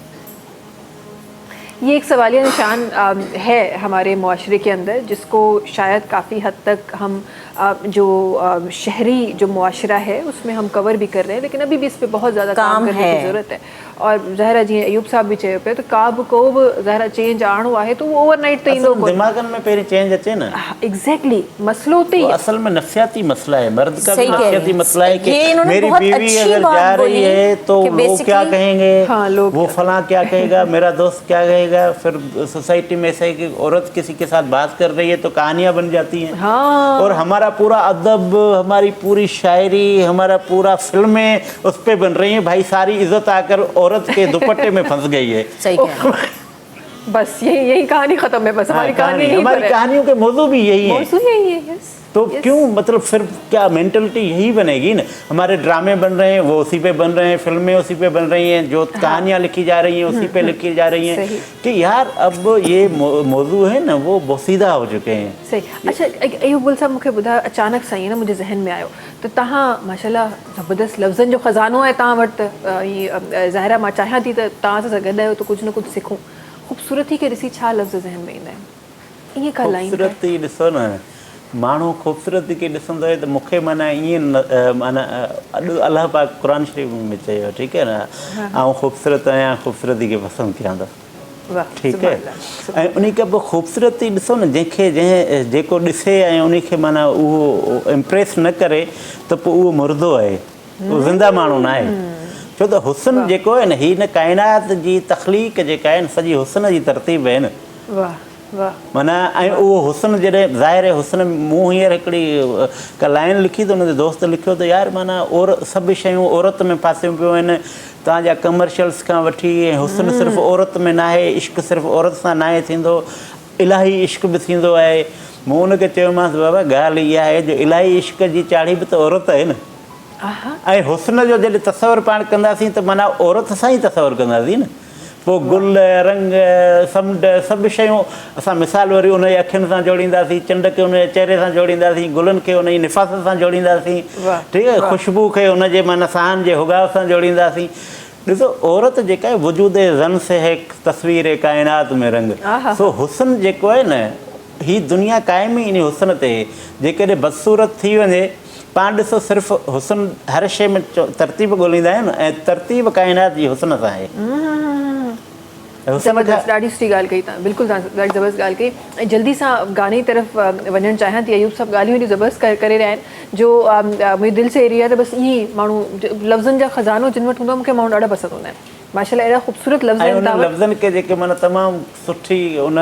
ये एक सवालिया निशान है हमारे मुआशरे के अंदर, जिसको शायद काफ़ी हद तक हम जो शहरी जो मुआशरा है उसमें हम कवर भी कर रहे हैं, लेकिन अभी भी इस पे बहुत ज़्यादा काम करने की ज़रूरत है। और ज़ाहिरा जी अयूब साहब भी चए पे तो काब को ज़ाहिरा चेंज आणो आहे तो वो ओवरनाइट ते ईंदो कोन्हे। दिमागन में पहिरीं चेंज अचे न। एग्जैक्टली मसलो तो वो असल में नफ्सियाती मसला है, मर्द का भी सही कह रहे नफ्सियाती हैं। मसला है कि ये इन्होंने मेरी बहुत बीवी अच्छी अगर बात जा रही बोली है तो कि लोग क्या basically- कहेंगे, हाँ, लोग वो क्या- फलां क्या कहेगा, मेरा दोस्त क्या कहेगा। फिर सोसाइटी में ऐसा है कि औरत किसी के साथ बात कर रही है तो कहानियां बन जाती हैं। हाँ। और हमारा पूरा अदब, हमारी पूरी शायरी, हमारा पूरा फिल्में उस पे बन रही हैं। भाई सारी इज्जत आकर औरत के दुपट्टे में फंस गई है। सही कह रहे हैं। बस यही कहानी खत्म है, बस हमारी कहानी यही पर हमारी है। कहानियों के मौजू भी यही है। मौजू यही है, yes, तो yes। क्यों मतलब फिर क्या मेंटलिटी यही बनेगी ना। हमारे ड्रामे बन रहे हैं वो उसी पे बन रहे हैं, फिल्में उसी पे बन रही हैं, जो कहानियाँ लिखी जा रही हैं उसी पे लिखी जा रही हैं सही। कि यार अब ये मौजू है ना वो बोसीदा हो चुके हैं। सही। अच्छा अयूब गुल साहब मूंखे ॿुधायो, अचानक सां ईअं न मुंहिंजे ज़हन में आयो त तव्हां माशाल्लाह ज़बरदस्त लफ़्ज़नि जो ख़ज़ानो आहे तव्हां वटि। त ज़ाहिरा मां चाहियां थी त तव्हां सां गॾु आहियो त कुझु न कुझु सिखूं। ख़ूबसूरती खे ॾिसी छा लफ़्ज़ ज़हन में ईंदा आहिनि? ईअं का लाइन ख़ूबसूरती ॾिसो न, माण्हू ख़ूबसूरती खे ॾिसंदो आहे त मूंखे माना ईअं माना अॼु अलाह पाक क़ुर शरीफ़ में चयो, ठीकु है न, आउं ख़ूबसूरत आहियां, ख़ूबसूरती खे पसंदि कयां थो। वाह, ठीकु है। ऐं उन खां पोइ ख़ूबसूरती ॾिसो न, जेको ॾिसे ऐं उन खे माना उहो इम्प्रेस न करे त पोइ उहो मुर्दो आहे, उहो ज़िंदा माण्हू न आहे। छो त हुस्न जेको आहे न, ही न काइनात जी तख़लीक़ जेका आहे न सॼी हुस्न जी तरतीब आहे न। वाह वाह। माना ऐं उहो हुस्न जॾहिं ज़ाहिर आहे हुस्न, मूं हींअर हिकिड़ी का लाइन लिखी त हुन दोस्त लिखियो त यार माना सभु शयूं औरत में फासियूं पियूं आहिनि। तव्हांजा कमर्शियल्स खां वठी ऐं हुस्न सिर्फ़ु औरत में न आहे, इश्क सिर्फ़ु औरत सां न आहे थींदो, इलाही इश्क बि थींदो आहे। मूं हुनखे चयोमांसि बाबा ॻाल्हि इहा आहे जो इलाही इश्क जी चाढ़ी बि त औरत आहे न। ऐं हुस्न जो जॾहिं तसवर पाण कंदासीं त माना औरत सां ई तसवर कंदासीं न। पोइ गुल, रंग, समुंड, सभु शयूं असां मिसाल वरी उनजे अखियुनि सां जोड़ींदासीं, चंड खे उनजे चहिरे सां जोड़ींदासीं, गुलनि खे उनजी निफ़ासत सां जोड़ींदासीं, ठीकु आहे, ख़ुशबू खे उनजे माना साहन जे हुगाव सां जोड़ींदासीं। ॾिसो औरत जेका आहे वजूद ज़न से है तस्वीर काइनात में रंग। सो हुस्न जेको आहे न, ही दुनिया क़ाइम ई इन हुस्न ते। जेकॾहिं बदसूरत थी वञे, पाण ॾिसो सिर्फ़ु हुस्न हर शइ में तरतीब ॻोल्हींदा आहियूं न, ऐं तरतीब काइनात जी हुस्न सां आहे। ज़बरदस्त, ॾाढी सुठी ॻाल्हि कई तव्हां, बिल्कुलु तव्हां ॾाढी ज़बरदस्त ॻाल्हि कई। ऐं जल्दी सां गाने जी तरफ़ वञणु चाहियां थी। अयूब साहब ॻाल्हियूं हेॾी ज़बरदस्त करे रहिया आहिनि जो मुंहिंजे दिलि से एरिया त बसि ईअं ई माण्हू लफ़्ज़नि जा ख़ज़ानो जिन वटि हूंदो आहे, मूंखे माण्हू ॾाढा पसंदि हूंदा आहिनि। माशाल्लाह अहिड़ा ख़ूबसूरत लफ़्ज़ ऐं आहिनि उन तव्हां वटि। लफ़्ज़नि खे जेके माना तमामु सुठी उन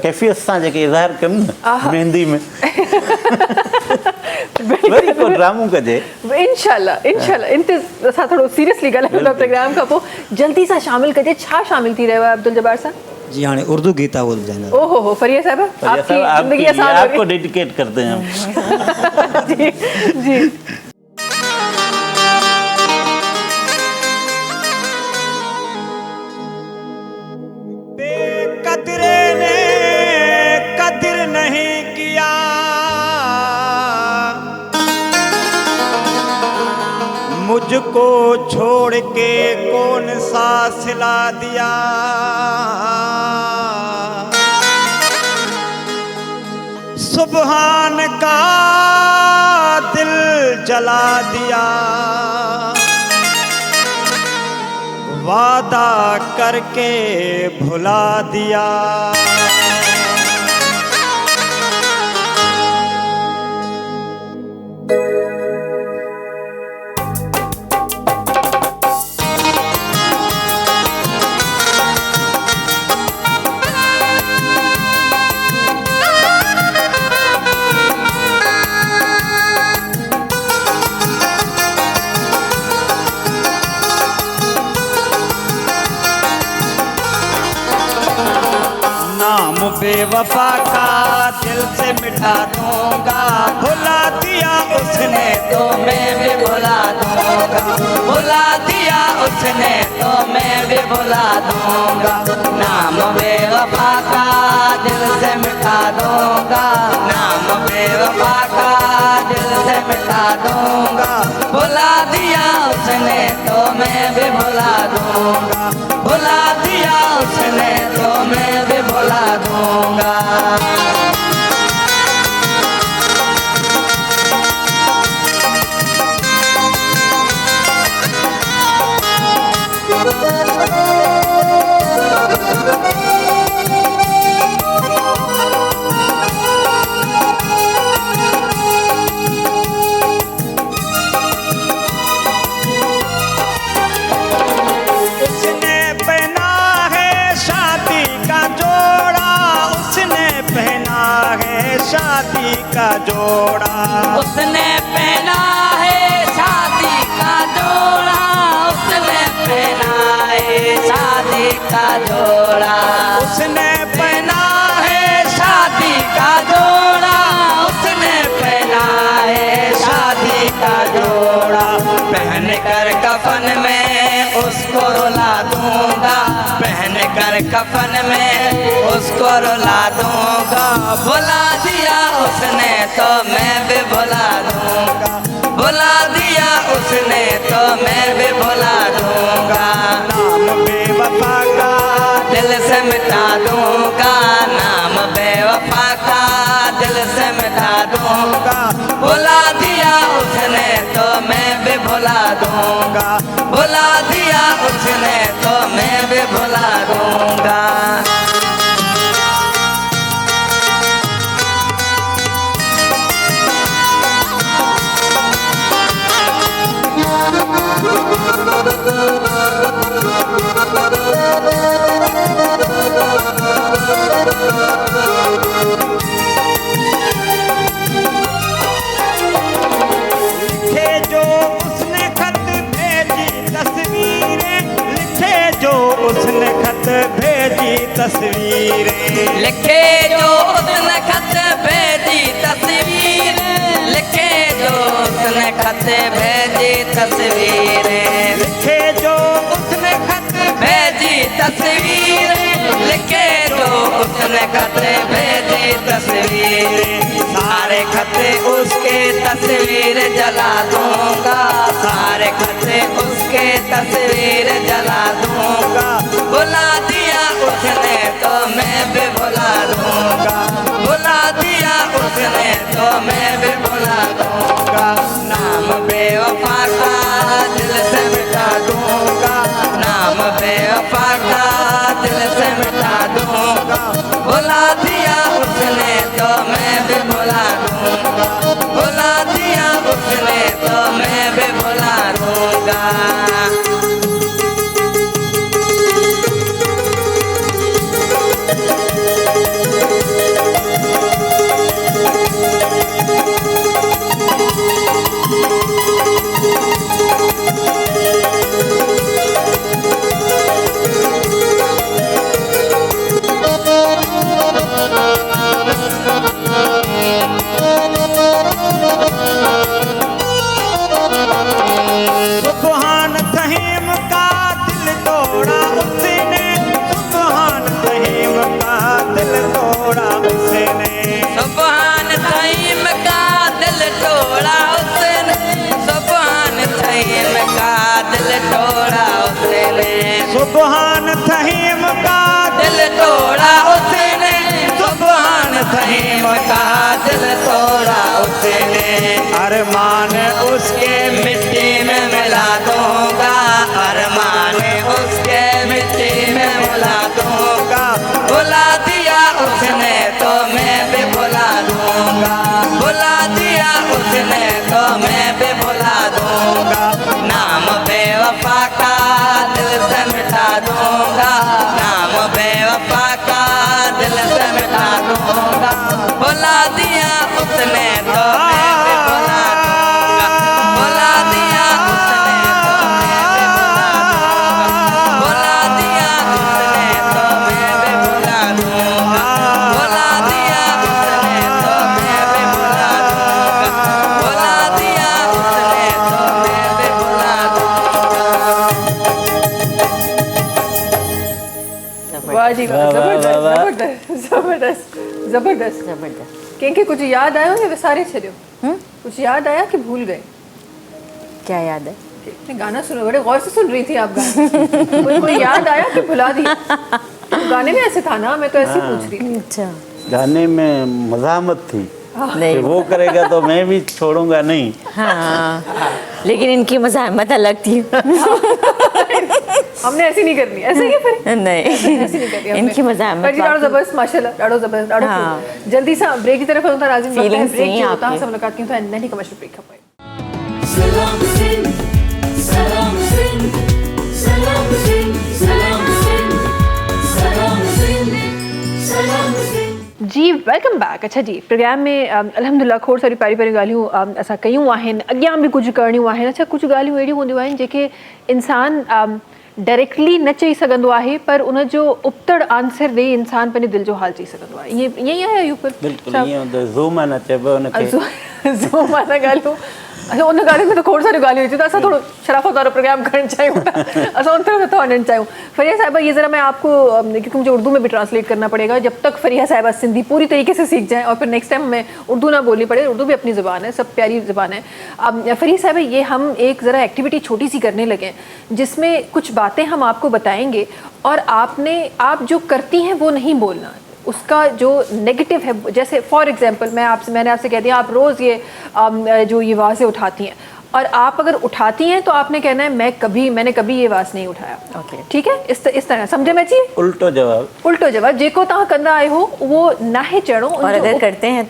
कैफ़ियत सां जेके इज़हार कनि न मेहंदी में, वरी को ड्रामो कजे। इंशाल्लाह इंशाल्लाह। असां थोरो सीरियसली ॻाल्हायूं था प्रोग्राम खां पोइ। जल्दी सां शामिल कजे, छा शामिल थी रहियो आहे अब्दुल जब्बार साहब? जी हाँ, उर्दू गीत आवल जाना। ओहो हो, फरिया साहब आपकी जिंदगी आसान हो आपको डेडिकेट करते हैं हम। गई। जी जी। बेकदरे ने कदर नहीं किया, मुझको छोड़ के कौन सा सिला दिया। सुबहान का दिल जला दिया, वादा करके भुला दिया। नाम बेवफा का दिल से मिटा दूंगा, भुला दिया उसने तो मैं भी भुला दूंगा, भुला दिया उसने तो मैं भी भुला दूंगा। नाम बेवफा का दिल से मिटा दूंगा, नाम बेवफा का दिल से मिटा दूंगा। भुला दिया उसने तो मैं भी भुला दूंगा, भुला दिया उसने तो मैं भी भुला दूंगा। उसने पहना है शादी का जोड़ा, उसने पहना है शादी का जोड़ा, उसने पहना है शादी का जोड़ा, उसने पहना है शादी का जोड़ा, उसने पहना है शादी का जोड़ा, उसने पहना है शादी का जोड़ा। पहन कर कफन में उसको रुला दूंगा, पहन कर कफन में उसको रुला दूंगा। भुला दिया उसने तो मैं भी भुला दूंगा, भुला दिया उसने तो मैं भी भुला दूंगा। नाम बेवफा का दिल से मिटा दूंगा, नाम बेवफा का दिल से मिटा दूंगा। भुला दिया उसने तो मैं भी भुला दूंगा, भुला दिया उसने तो मैं भी भुला दूंगा। लिखे जो उसने खत भेजी तस्वीरें, लिखे जो उसने खत भेजी तस्वीरें, लिखे जो उसने खत भेजी तस्वीर, लिखे जो उसने खत भेजी तस्वीरें, लिखे जो उसने खत भेजी तस्वीर, लिखे जो उसने खत भेजी तस्वीर। सारे खत उसके तस्वीर जला दूंगा, सारे खत उसके तस्वीर जला दूंगा। भुला दिया उसने तो मैं भी भुला दूंगा, भुला दिया उसने तो मैं भी भुला दूंगा। नाम बेवफा का दिल से मिटा दूंगा, नाम बेवफा का दिल से मिटा दूंगा। भुला दिया उसने तो मैं भी भुला दूंगा, भुला दिया उसने तो मैं भी भुला दूंगा। सुबहान फहीम का दिल तोड़ा उसने, सुबहान फहीम का दिल तोड़ा उसने, सुभान तईम का दिल तोड़ा उसने, सुभान तईम का दिल तोड़ा उसने, सुबहान फहीम का दिल तोड़ा उसने, सुभान तईम का दिल तोड़ा उसने। अरमान उसके मिट्टी में मिला दूंगा, अरमान उसके मिट्टी में मिला दूंगा। भुला दिया उसने तो मैं भी भुला दूंगा, भुला दिया उसने तो मैं भी भुला दूंगा। नाम बेवफा का दिल से मिटा दूंगा, नाम बेवफा का दिल से मिटा दूंगा। भुला दिया उसने तो मैं भी भुला दूंगा, भुला दिया उसने तो मैं भी भुला दूंगा, भुला दिया उसने तो मैं भी भुला दूंगा, भुला जबरदस्त। ज़बरदस्त। कंहिंखे कुछ याद आयो या विसारे छॾियो? कुछ याद आया कि भूल गए? क्या याद है? मैं गाना सुनो, बड़े गौर से सुन रही थी आप गाना। कोई याद आया कि भुला दिया? गाने में ऐसे था ना, मैं तो ऐसे ही पूछ रही थी। अच्छा गाने में मज़ामत थी कि नहीं। वो करेगा तो मैं भी छोड़ूंगा नहीं। हाँ, लेकिन इनकी मज़ाहमत अलग थी। हमने ऐसी नहीं करनी, ऐसे ही है फिर नहीं, ऐसी नहीं करनी हमने। इनकी मज़ाहमत पर जी ॾाढो ज़बरदस्त, माशाल्लाह, ॾाढो ज़बरदस्त, ॾाढो हाँ। cool। जल्दी सां ब्रेक की तरफ हलूं था नाज़रीन, वक्त है Feelings ब्रेक नहीं जो हैं होता है आपके। हमसे मुलाकात की तो है नन्ही कमर्शियल ब्रेक खपाए। सलाम सिंह सलाम सिंह सलाम सिंह सलाम सिंह सलाम सिंह सलाम सिंह। जी वेलकम बैक। अच्छा जी, प्रोग्राम में अल्हम्दुलिल्लाह खोड़ सारी प्यारी प्यारी ॻाल्हियूं असां कयूं आहिनि, अॻियां बि कुझु करणियूं आहिनि। अच्छा, कुझु ॻाल्हियूं अहिड़ियूं हूंदियूं आहिनि जेके इंसान डायरेक्टली न चई सघंदो आहे, पर उन जो उबतड़ आंसर ॾेई इंसान पंहिंजे दिलि जो हाल चई सघंदो आहे। ईअं ईअं ई आहे यूपर? बिल्कुलु ईअं हूंदो, ज़ूम न चइबो हुनखे। ज़ूम आहे न ॻाल्हियूं। अच्छा, उन ॻाल्हि में त खोड़ सारियूं ॻाल्हियूं अचूं था, असां थोरो शराफ़त वारो प्रोग्राम करणु चाहियूं था, असां उन तरफ नथा वञणु चाहियूं। फरिया साहिबा, ये ज़रा मैं आपको, क्योंकि मुझे उर्दू में भी ट्रांसलेट करना पड़ेगा, जब तक फरिया साहिबा सिंधी पूरी तरीके से सीख जाएँ और फिर नेक्स्ट टाइम हमें उर्दू ना बोलनी पड़े। उर्दू भी अपनी ज़बान है, सब प्यारी ज़बान है। अब फरिया साहिबा, ये हम एक ज़रा एक्टिविटी छोटी सी करने लगे जिसमें कुछ बातें हम आपको बताएंगे और आप जो करती हैं वो नहीं बोलना, उसका जो नेगेटिव है। जैसे फॉर एग्जांपल मैंने आपसे कह दिया आप रोज़ ये जो ये आवाज़ें उठाती हैं, और आप अगर उठाती हैं तो आपने कहना है मैंने कभी ये आवाज़ नहीं उठाया। ओके। ठीक है, इस तरह समझे में चाहिए। उल्टो जवाब जेको तव्हां कंदा आहियो वो नाहे चढ़ो, और अगर करते हैं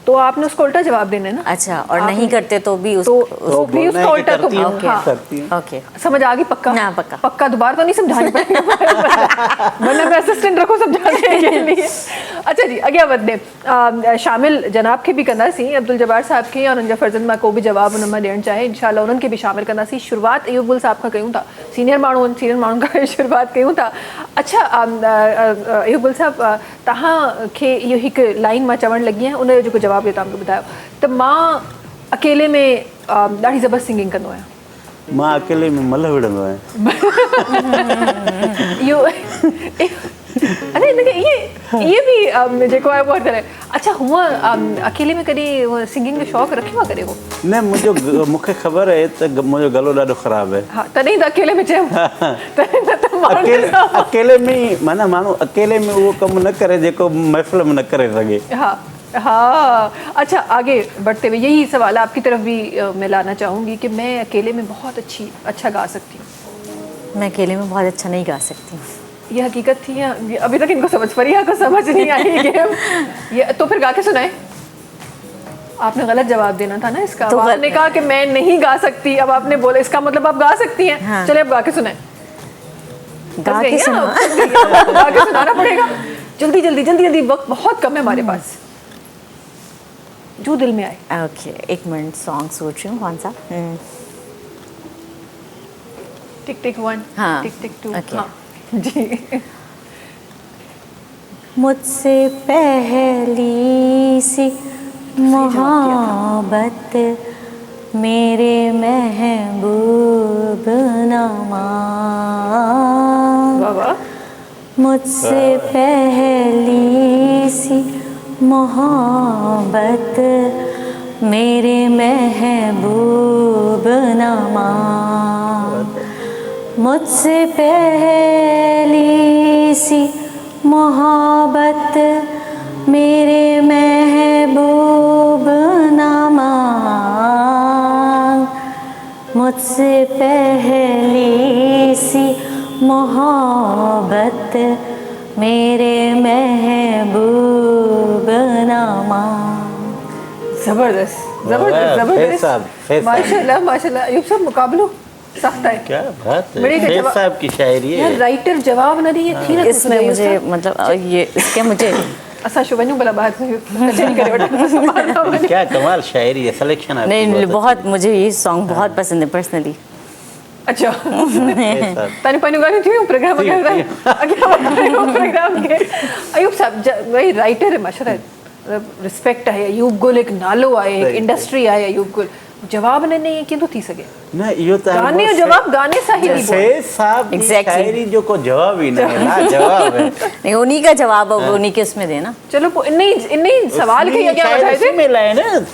तो आपने उसको उल्टा जवाब देना है ना। अच्छा, और नहीं करते तो भी तो भी उसका उल्टा तो करती हूँ। ओके, समझ आ गई? पक्का ना, पक्का दोबारा तो नहीं समझानी पड़ेगी, वरना मैं असिस्टेंट रखो समझाने के लिए। अच्छा जी, अॻियां वधे शामिल जनाब खे बि कंदासीं, अब्दुल जब्बार साहब खे या उन्हनि जा फर्ज़ंद मां को बि जवाबु उन मां ॾियणु चाहे, इंशाल्लाह उन्हनि खे बि शामिल कंदासीं। शुरूआत अयूब गुल साहब खां कयूं था, सीनियर माण्हुनि खां शुरूआत कयूं था। अच्छा अयूब गुल साहब, तव्हांखे इहो हिकु लाइन मां चवणु लॻी आहियां, उनजो जेको जवाबु तव्हां मूंखे ॿुधायो त मां अकेले में ॾाढी ज़बरदस्त सिंगिंग कंदो आहियां। मां अकेले में मल विढ़ंदो आहियां। इहो अरे ये भी जेको आहे उहो तरह। अच्छा, हूअं अकेले में कॾहिं सिंगिंग जो शौक़ु रखियो आहे कॾहिं? वो न, मूंखे ख़बर आहे त मुंहिंजो गलो ॾाढो ख़राबु आहे। हा, तॾहिं त अकेले में चयो। अकेले में ई माना माण्हू अकेले में उहो कमु न करे जेको महफ़िल में न करे सघे। हाँ। अच्छा, आगे बढ़ते हुए यही सवाल आपकी तरफ भी मैं लाना चाहूँगी कि मैं अकेले में बहुत अच्छा गा सकती हूँ। मैं अकेले में बहुत अच्छा नहीं गा सकती हूँ। ये हकीकत थी या अभी तक इनको फरिया को समझ नहीं आई गेम? ये तो फिर गा के सुनाए। आपने गलत जवाब देना था ना इसका। तो आपने कहा कि मैं नहीं गा सकती, अब आपने बोला इसका मतलब आप गा सकती हैं। हाँ। चलिए अब गा के सुनाए। गा के सुनाना पड़ेगा। जल्दी, वक्त बहुत कम है हमारे पास, जो दिल में आए। ओके, एक मिनट, सॉन्ग सोच रही हूँ कौन सा। टिक टिक 1, हाँ, टिक टिक 2। ओके। हाँ जी। मुझसे पहली सी मोहब्बत मेरे महबूब न मांग, मुझसे पहली सी मोहब्बत मेरे महबूब न मांग, मुझसे पहली सी मोहब्बत मेरे महबूब न मांग, मुझसे पहली सी मोहब्बत मेरे महबूब न मांग। जबरदस्त। माशाल्लाह अयूब साहब, मुकाबलो सख्त है। क्या बात है, फैज साहब की शायरी है। यार राइटर जवाब न दी थी ना इसमें मुझे मतलब ये इसके मुझे असा शुभनु भला बात कचहरी करे वठो। क्या कमाल शायरी है, सिलेक्शन है। नहीं, बहुत मुझे ये सॉन्ग बहुत पसंद है पर्सनली। अच्छा, तने पानी गाने थी प्रोग्राम के अयूब साहब भाई राइटर है, माशाल्लाह रिस्पेक्ट है। अयूब गुल एक नालो आहे, एक इंडस्ट्री आहे अयूब गुल। जवाब ने नहीं कीअं थो थी सघे? न इहो त गाने जो जवाब गाने सां ही ॾिबो आहे। से साहब की Exactly. शायरी जो को जवाब ही नहीं है, ना जवाब है। नहीं, उन्हीं का जवाब अब उन्हीं के उसमें देना। चलो पोइ इन ई सवाल खे अॻियां शायद वधाए इसी में लाए ना,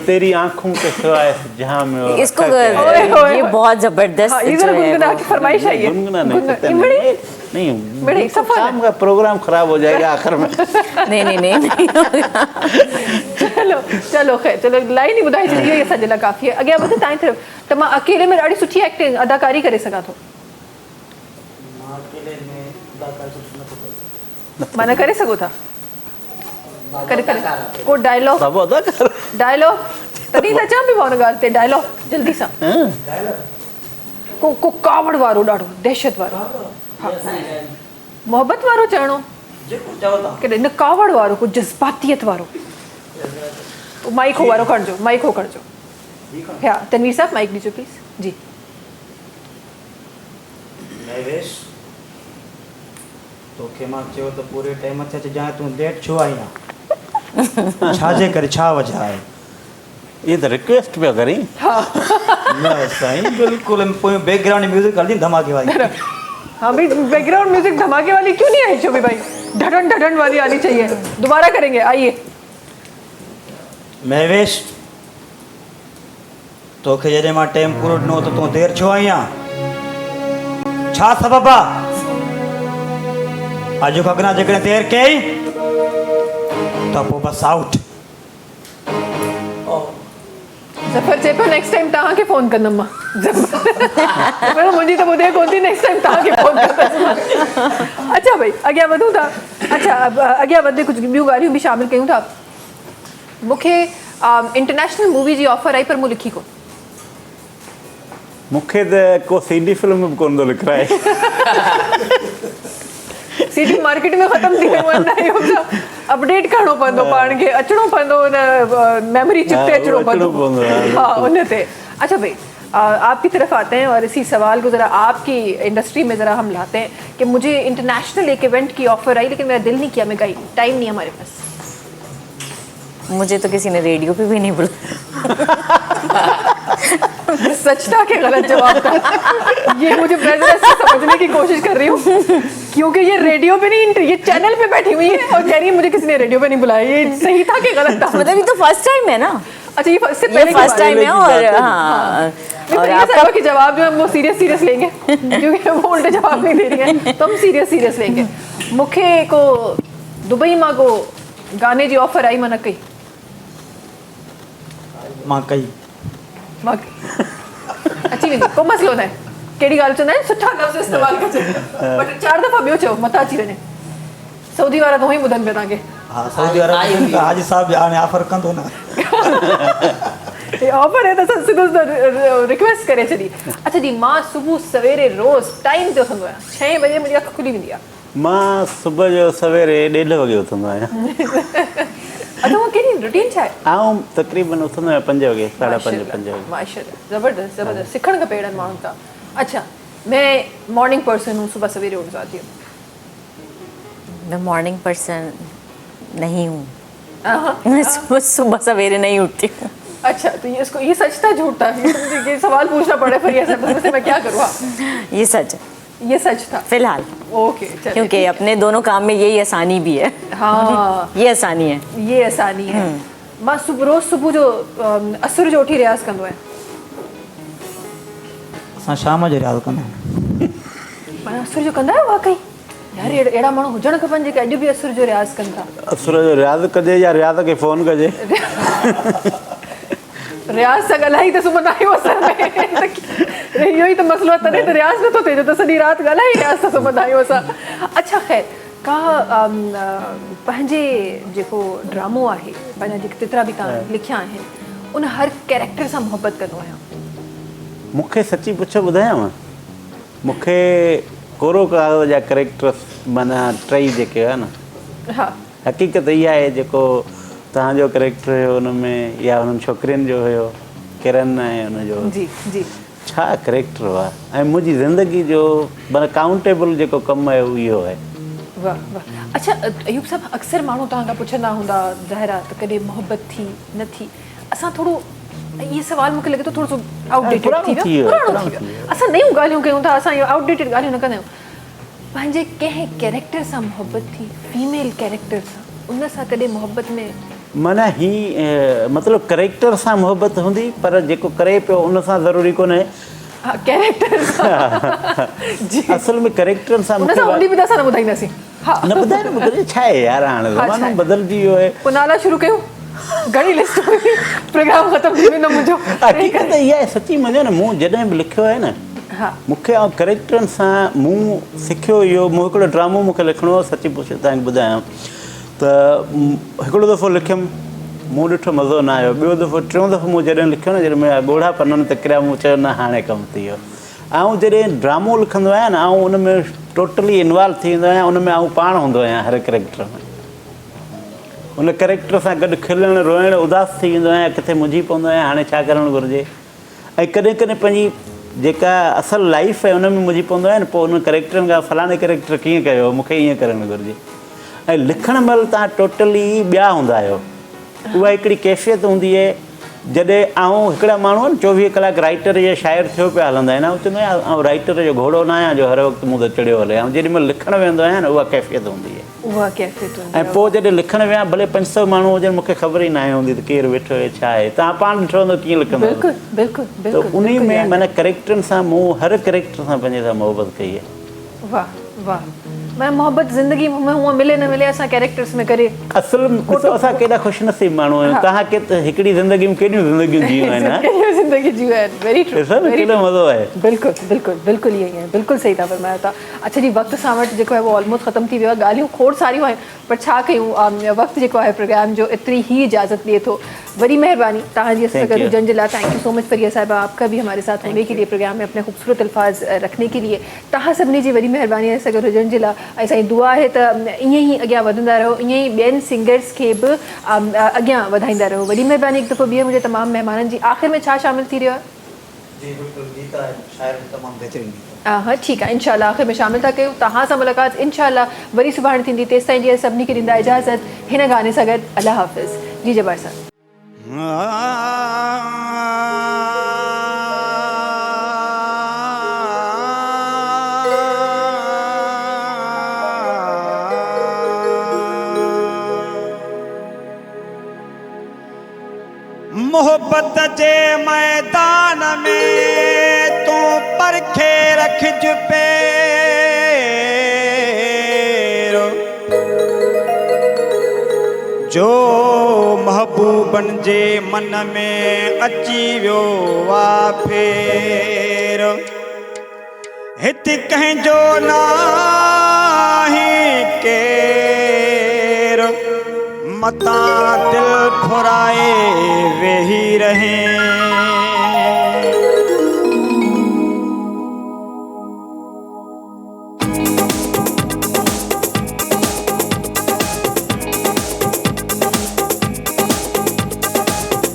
तेरी आंखों के सिवाय जहां में और इसको रखा क्या है। ओए, ओए, ये ओए। बहुत जबरदस्त हाँ, ये जो जरा है गुनगुना वो। की फरमाइश आई है। गुनगुना नहीं गुनगुना- पता ये नहीं बड़ी नहीं सफल है। शाम का प्रोग्राम खराब हो जाएगा आखिर में। नहीं नहीं नहीं नहीं होगा। चलो चलो खैर, चलो लाइन ही ॿुधाए छॾी, इहो ई असांजे लाइ काफ़ी आहे। अॻियां वधि तव्हांजी तरफ़ त मां अकेले में ॾाढी सुठी एक्टिंग अदाकारी करे सघां थो, माना करे सघो था? करे करे को डायलॉग बाबू अदा कर। डायलॉग तॾहिं त अचां पई मां हुन ॻाल्हि ते, डायलॉग जल्दी सां को कावड़ वारो ॾाढो दहशत वारो, हा मोहबत वारो चवणो की न कावड़ वारो, को जज़्बातियत वारो, माइक हो वारो खणिजो, माइक हो खणिजो। हा तनवीर साहब माइक ॾिजो प्लीज़ जी। नैवेश तोखे मां चयो त पूरे टाइम ते अचजांइ, तूं लेट छो आई आहे? छाजे करे, छा वजह आहे? ये तो रिक्वेस्ट पे करी। न साईं बिल्कुलु पोइ बैकग्राउंड म्यूज़िक हलंदी धमाके वाली। हाँ भाई, बैकग्राउंड म्यूजिक धमाके वाली क्यों नहीं आई शोभी भाई? ढडन ढडन वाली आनी चाहिए। दोबारा करेंगे, आइए। महवेश तोखे जॾहिं मां टाइम पूरो ॾिनो त तूं देरि छो आई आहे? छा सबबु आहे? अॼु खां अॻियां जेकॾहिं देरि कयई त पोइ बसि आउट। ज़फ़र चए पियो नेक्स्ट टाइम तव्हांखे फ़ोन कंदमि मां। ज़फ़र मुंहिंजी त ॿुधे कोन थी, नेक्स्ट टाइम तव्हांखे फ़ोन कंदसि मां। अच्छा भाई अॻियां वधूं था। अच्छा अॻियां वधे कुझु ॿियूं ॻाल्हियूं बि शामिलु कयूं था। मूंखे इंटरनेशनल मूवी जी ऑफर आई पर मूं लिखी कोन। मूंखे त को सीडी फिल्म बि कोन थो लिखाए। सीडी मार्केट में ख़तम थी वियूं आहिनि, अपडेट करिणो पवंदो, पाण खे अचिणो पवंदो, उन मेमोरी चिप ते अचिणो पवंदो। हाँ उन ते। अच्छा भाई आपकी तरफ आते हैं और इसी सवाल को ज़रा आपकी इंडस्ट्री में ज़रा हम लाते हैं कि मुझे इंटरनेशनल एक इवेंट की ऑफर आई लेकिन मेरा दिल नहीं किया, मैं गई, टाइम नहीं है हमारे पास। मुझे तो किसी ने रेडियो पे भी नहीं बुलाया। सच था कि गलत जवाब था? ये मुझे प्रेजर से समझने की कोशिश कर रही हूँ क्योंकि ये रेडियो पे नहीं, ये चैनल पे बैठी हुई है और कह रही है मुझे किसी ने रेडियो पे नहीं बुलाया। ये सही था कि गलत था? मतलब ये तो फर्स्ट टाइम है ना। अच्छा ये इससे ये पहले फर्स्ट टाइम है और हाँ और आपका के जवाब जो है वो सीरियस लेंगे क्योंकि वो उल्टे जवाब नहीं दे रही है, तो हम सीरियस लेंगे। मूंखे को दुबई मां को गाने जी ऑफर आई, मां न कई। मां कई अची वेंदी, को मसलो न आहे। कहिड़ी ॻाल्हि चवंदा आहिनि, सुठा लफ़्ज़ इस्तेमालु कजो, बट 4 दफ़ा ॿियो चओ मथां अची वञे। सऊदी वारा तो ई ॿुधनि पिया तव्हांखे। हा सऊदी अरब हाजी साहब हाणे ऑफर कंदो न। ऑफर है तो सिधो रिक्वेस्ट करे छॾी। अच्छा जी, मां सुबुह सवेरे रोज़ टाइम ते उथंदो आहियां, 6 बजे मुंहिंजी अखि खुली वेंदी आहे। मां सुबुह जो सवेरे 1:30 वॻे उथंदो आहियां। अच्छा वो कहिड़ी रूटीन छा आहे? आऊं तक़रीबन उथंदो आहियां 5 वॻे, 5:30 5 वॻे। माशाल्लाह, ज़बरदस्त ज़बरदस्त, सिखणु खपे अहिड़नि माण्हुनि खां। अच्छा मैं मॉर्निंग पर्सन हूँ, सुबह सवेरे उठ जाती हूँ। मैं मॉर्निंग पर्सन नहीं हूँ। मैं सुबह सवेरे नहीं उठती हूँ। अच्छा तो ये सच था झूठ था? ये सवाल पूछना पड़े फिर ये से मैं क्या करूँ? ये सच है, ये सच था फिलहाल। ओके चलिए, क्योंकि अपने दोनों काम में यही आसानी भी है। हाँ ये आसानी है, ये आसानी है। मां रोज़ सुबुह जो असुर जो उठी रियाज़ कंदो आहियां। असां शाम जो रियाज़ कंदा आहियूं। माना असुर जो कंदा आहियो वाकई? यार अहिड़ा माण्हू हुजणु खपनि जेके अॼु बि असुर जो रियाज़ कनि था। असुर जो रियाज़ कजे या रियाज़ खे फ़ोन कजे। रियाज़ सां ॻाल्हाई त सुम्हंदा आहियूं असर में, इहो ई त मसलो आहे, तॾहिं त रियाज़ नथो थिए त सॼी राति ॻाल्हाई रियाज़ सां सुम्हंदा आहियूं असां। अच्छा ख़ैर का पंहिंजे जेको ड्रामो आहे, पंहिंजा जेके केतिरा बि तव्हां लिखिया आहिनि, उन हर कैरेक्टर सां मुहबत कंदो आहियां। मूंखे सची पुछो ॿुधायांव, मूंखे कोरो कागज़ जा कैरेक्टर माना 3 जेके हुआ न, हा हक़ीक़त इहा आहे जेको तव्हांजो कैरेक्टर हुयो हुनमें या हुननि छोकिरियुनि जो हुयो, किरन ऐं हुनजो जी जी छा कैरेक्टर हुआ, ऐं मुंहिंजी ज़िंदगी जो माना काउंटेबल जेको कमु आहे उहो इहो आहे। वाह वाह। अच्छा अयूब साहब, अक्सर माण्हू तव्हां खां पुछंदा हूंदा ज़ाहिर आहे त कॾहिं मोहबत थी न थी, असां थोरो ये सवाल मूंखे लॻे थो थोरो सो आउटडेटेड पुराणो थी थी वियो वियो, पुराणो थी वियो असां नयूं ॻाल्हियूं कयूं था असां इहो आउटडेटेड ॻाल्हियूं न कंदा आहियूं पंहिंजे कंहिं कैरेक्टर सां मोहबत थी फीमेल कैरेक्टर सां उन सां कॾहिं मोहबत में माना ही मतिलबु करेक्टर सां मोहबत हूंदी पर जेको करे पियो उन सां ज़रूरी कोन्हे हा कैरेक्टर जी असल में करेक्टर सां उन सां हूंदी बि त असां न ॿुधाईंदासीं हा न ॿुधाए न ॿुधाए छा आहे यार हाणे हा, ज़मानो छा आहे? बदिलजी वियो आहे पोइ नाला शुरू कयूं घणी लिस्ट हुई प्रोग्राम ख़तमु थी वेंदो मुंहिंजो हक़ीक़त इहा आहे सची मञो न मूं जॾहिं बि लिखियो आहे न हा मूंखे करेक्टरनि सां मूं सिखियो इहो मूं हिकिड़ो ड्रामो मूंखे लिखिणो हो सची पुछो तव्हांखे ॿुधायां त हिकिड़ो दफ़ो लिखियुमि मूं ॾिठो मज़ो न आयो ॿियो दफ़ो टियों दफ़ो मूं जॾहिं लिखियो न जॾहिं मुंहिंजा ॻोढ़ा पननि ते किरिया मूं चयो न हाणे कमु थी वियो ऐं जॾहिं ड्रामो लिखंदो आहियां न उन में टोटली इन्वॉल्व थी वेंदो आहियां उन में पाण हूंदो आहियां हर करेक्टर में उन करेक्टर सां गॾु खिलणु रोइणु उदास थी वेंदो आहियां किथे मुंझी पवंदो आहियां हाणे छा करणु घुरिजे ऐं कॾहिं कॾहिं पंहिंजी जेका असल लाइफ आहे उन में मुंझी पवंदो आहे न पोइ उन करेक्टरनि खां फलाणे करेक्टर कीअं कयो मूंखे ईअं करणु घुरिजे ऐं लिखणु महिल तव्हां टोटली ॿिया हूंदा आहियो उहा हिकिड़ी कैफ़ियत हूंदी आहे जॾहिं हिकिड़ा माण्हू आहिनि 24 कलाक राइटर या शाइर थियो पिया हलंदा आहिनि चवंदो आहियां राइटर जो घोड़ो न आहियां जो हर वक़्तु मूं त चढ़ियो हले ऐं जेॾी महिल लिखणु वेंदो आहियां न उहा कैफ़ियत हूंदी आहे उहा कैफ़ियत हूंदी ऐं पोइ जॾहिं लिखणु विया भले 500 माण्हू हुजनि मूंखे ख़बर ई न आहे हूंदी त केरु वेठो आहे छा आहे तव्हां पाण ॾिठो हूंदो कीअं लिखंदो बिल्कुलु बिल्कुलु त बिल्कुलु उन बिल्कुलु में यार। माना करेक्टरनि सां मूं हर करेक्टर सां पंहिंजे सां मोहबत कई आहे वाह वाह मैं मोहब्बत ज़िंदगी में हूअं मिले न मिले असां कैरेक्टर्स में करे असल में ॾिसो असां केॾा ख़ुशनसीब माण्हू आहियूं तव्हांखे त हिकिड़ी ज़िंदगी में केॾियूं ज़िंदगियूं जियूं आहिनि कहिड़ियूं ज़िंदगी जियूं आहिनि वेरी ट्रू ॾिसो न केॾो मज़ो आहे बिल्कुलु बिल्कुलु बिल्कुलु ईअं ई आहे बिल्कुलु सही था फरमायो था अच्छा जी वक़्तु सां वटि जेको आहे वो ऑलमोस्ट ख़तमु थी वियो आहे ॻाल्हियूं खोड़ सारियूं आहिनि पर छा कयूं वक़्तु जेको आहे प्रोग्राम जो एतिरी ही इजाज़त ॾिए थो बड़ी मेहरबानी तव्हांजी असां Thank सां you. गॾु हुजण जे लाइ थैंक यू सो मच फरिया साहिबा आपका भी हमारे साथ होने के लिए प्रोग्राम में अपने खूबसूरत अल्फाज रखने के लिए तव्हां सभिनी जी वॾी महिरबानी असां गॾु हुजण जे लाइ ऐं असांजी दुआ आहे त ईअं ई अॻियां वधंदा रहो ईअं ई ॿियनि सिंगर्स खे बि अॻियां वधाईंदा रहो वॾी महिरबानी हिकु दफ़ो ॿिए मुंहिंजे तमामु महिमाननि जी आख़िर में छा शामिलु थी रहियो आहे जी बिल्कुलु गीता आहे शाइर तमामु बहितरीनु गीत हा ठीकु आहे इनशाला आख़िर में शामिलु था कयूं तव्हां सां मुलाक़ात इनशाला वरी सुभाणे थींदी तेसिताईं जीअं सभिनी खे ॾींदा इजाज़त हिन गाने सां गॾु अल्लाह हाफ़िज़ जी जबार साहब मोहब्बत जे मैदान में तू परखे रखज पैरो जो महबूबन जे मन में अची वियो आहे फेर हिते कंहिंजो नाहे केर मता दिल फुराए वेही रहे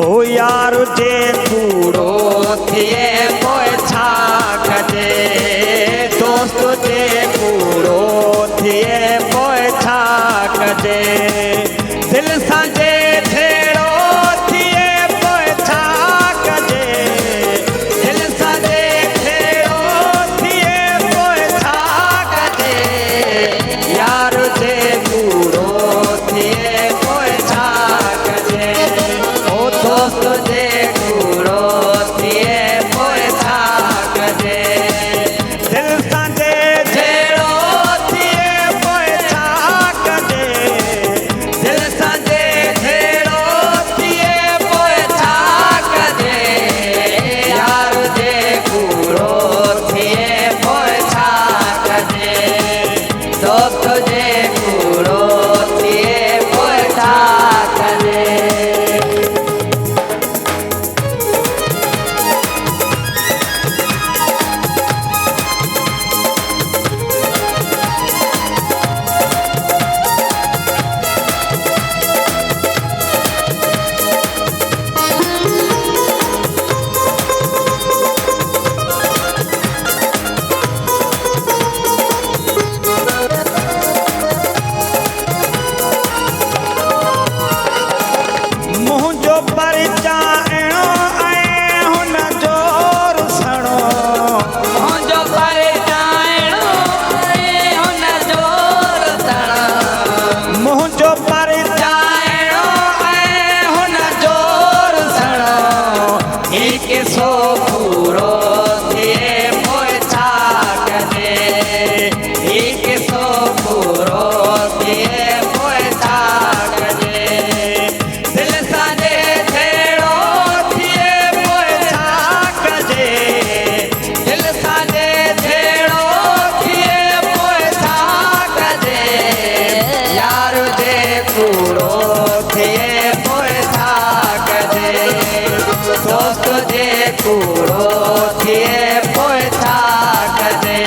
ओ यार जे कूड़ो थिए पोइ छा कजे दोस्त जे कूड़ो थिए पोइ छा कजे दिल सां जे छेड़ो थिए पोइ छा कजे दिल सां जे छेड़ो थिए पोइ छा कजे यार जे कूड़ो थिए पोइ छा कजे ओ दोस्त जे कूड़ो थिए पोइ छा कजे दोस्त जे कूड़ो थिए पोइ छा कजे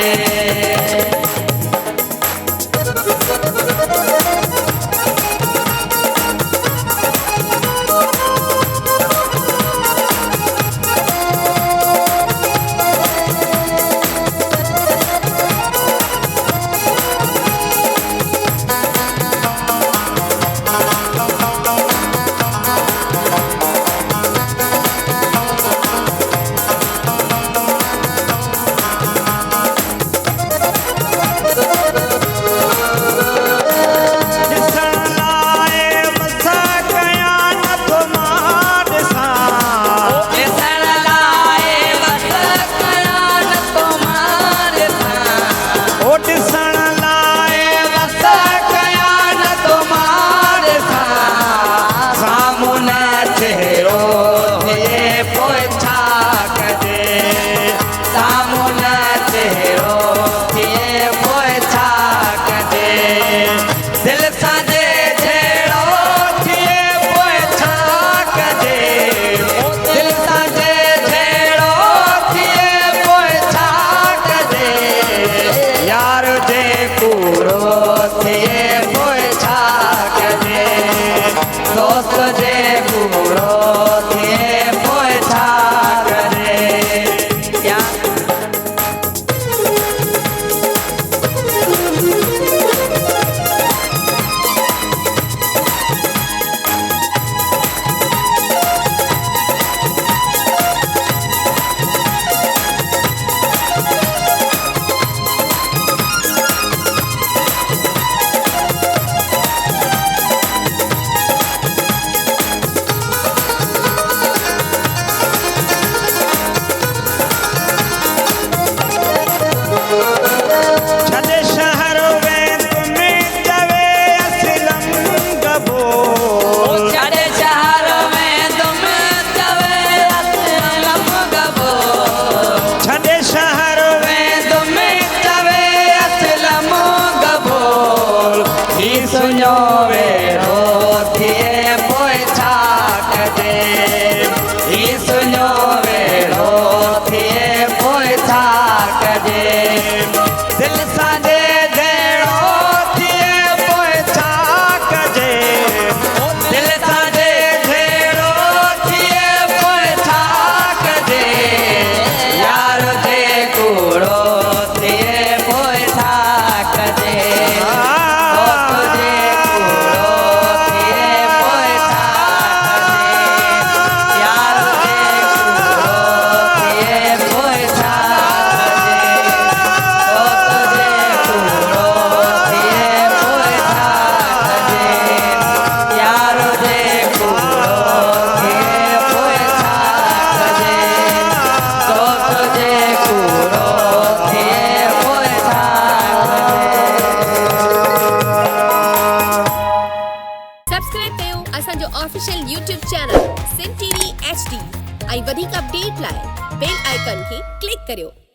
official YouTube channel Sindh TV HD ऐं वधीक अपडेट लाइ बेल आइकन खे क्लिक करियो।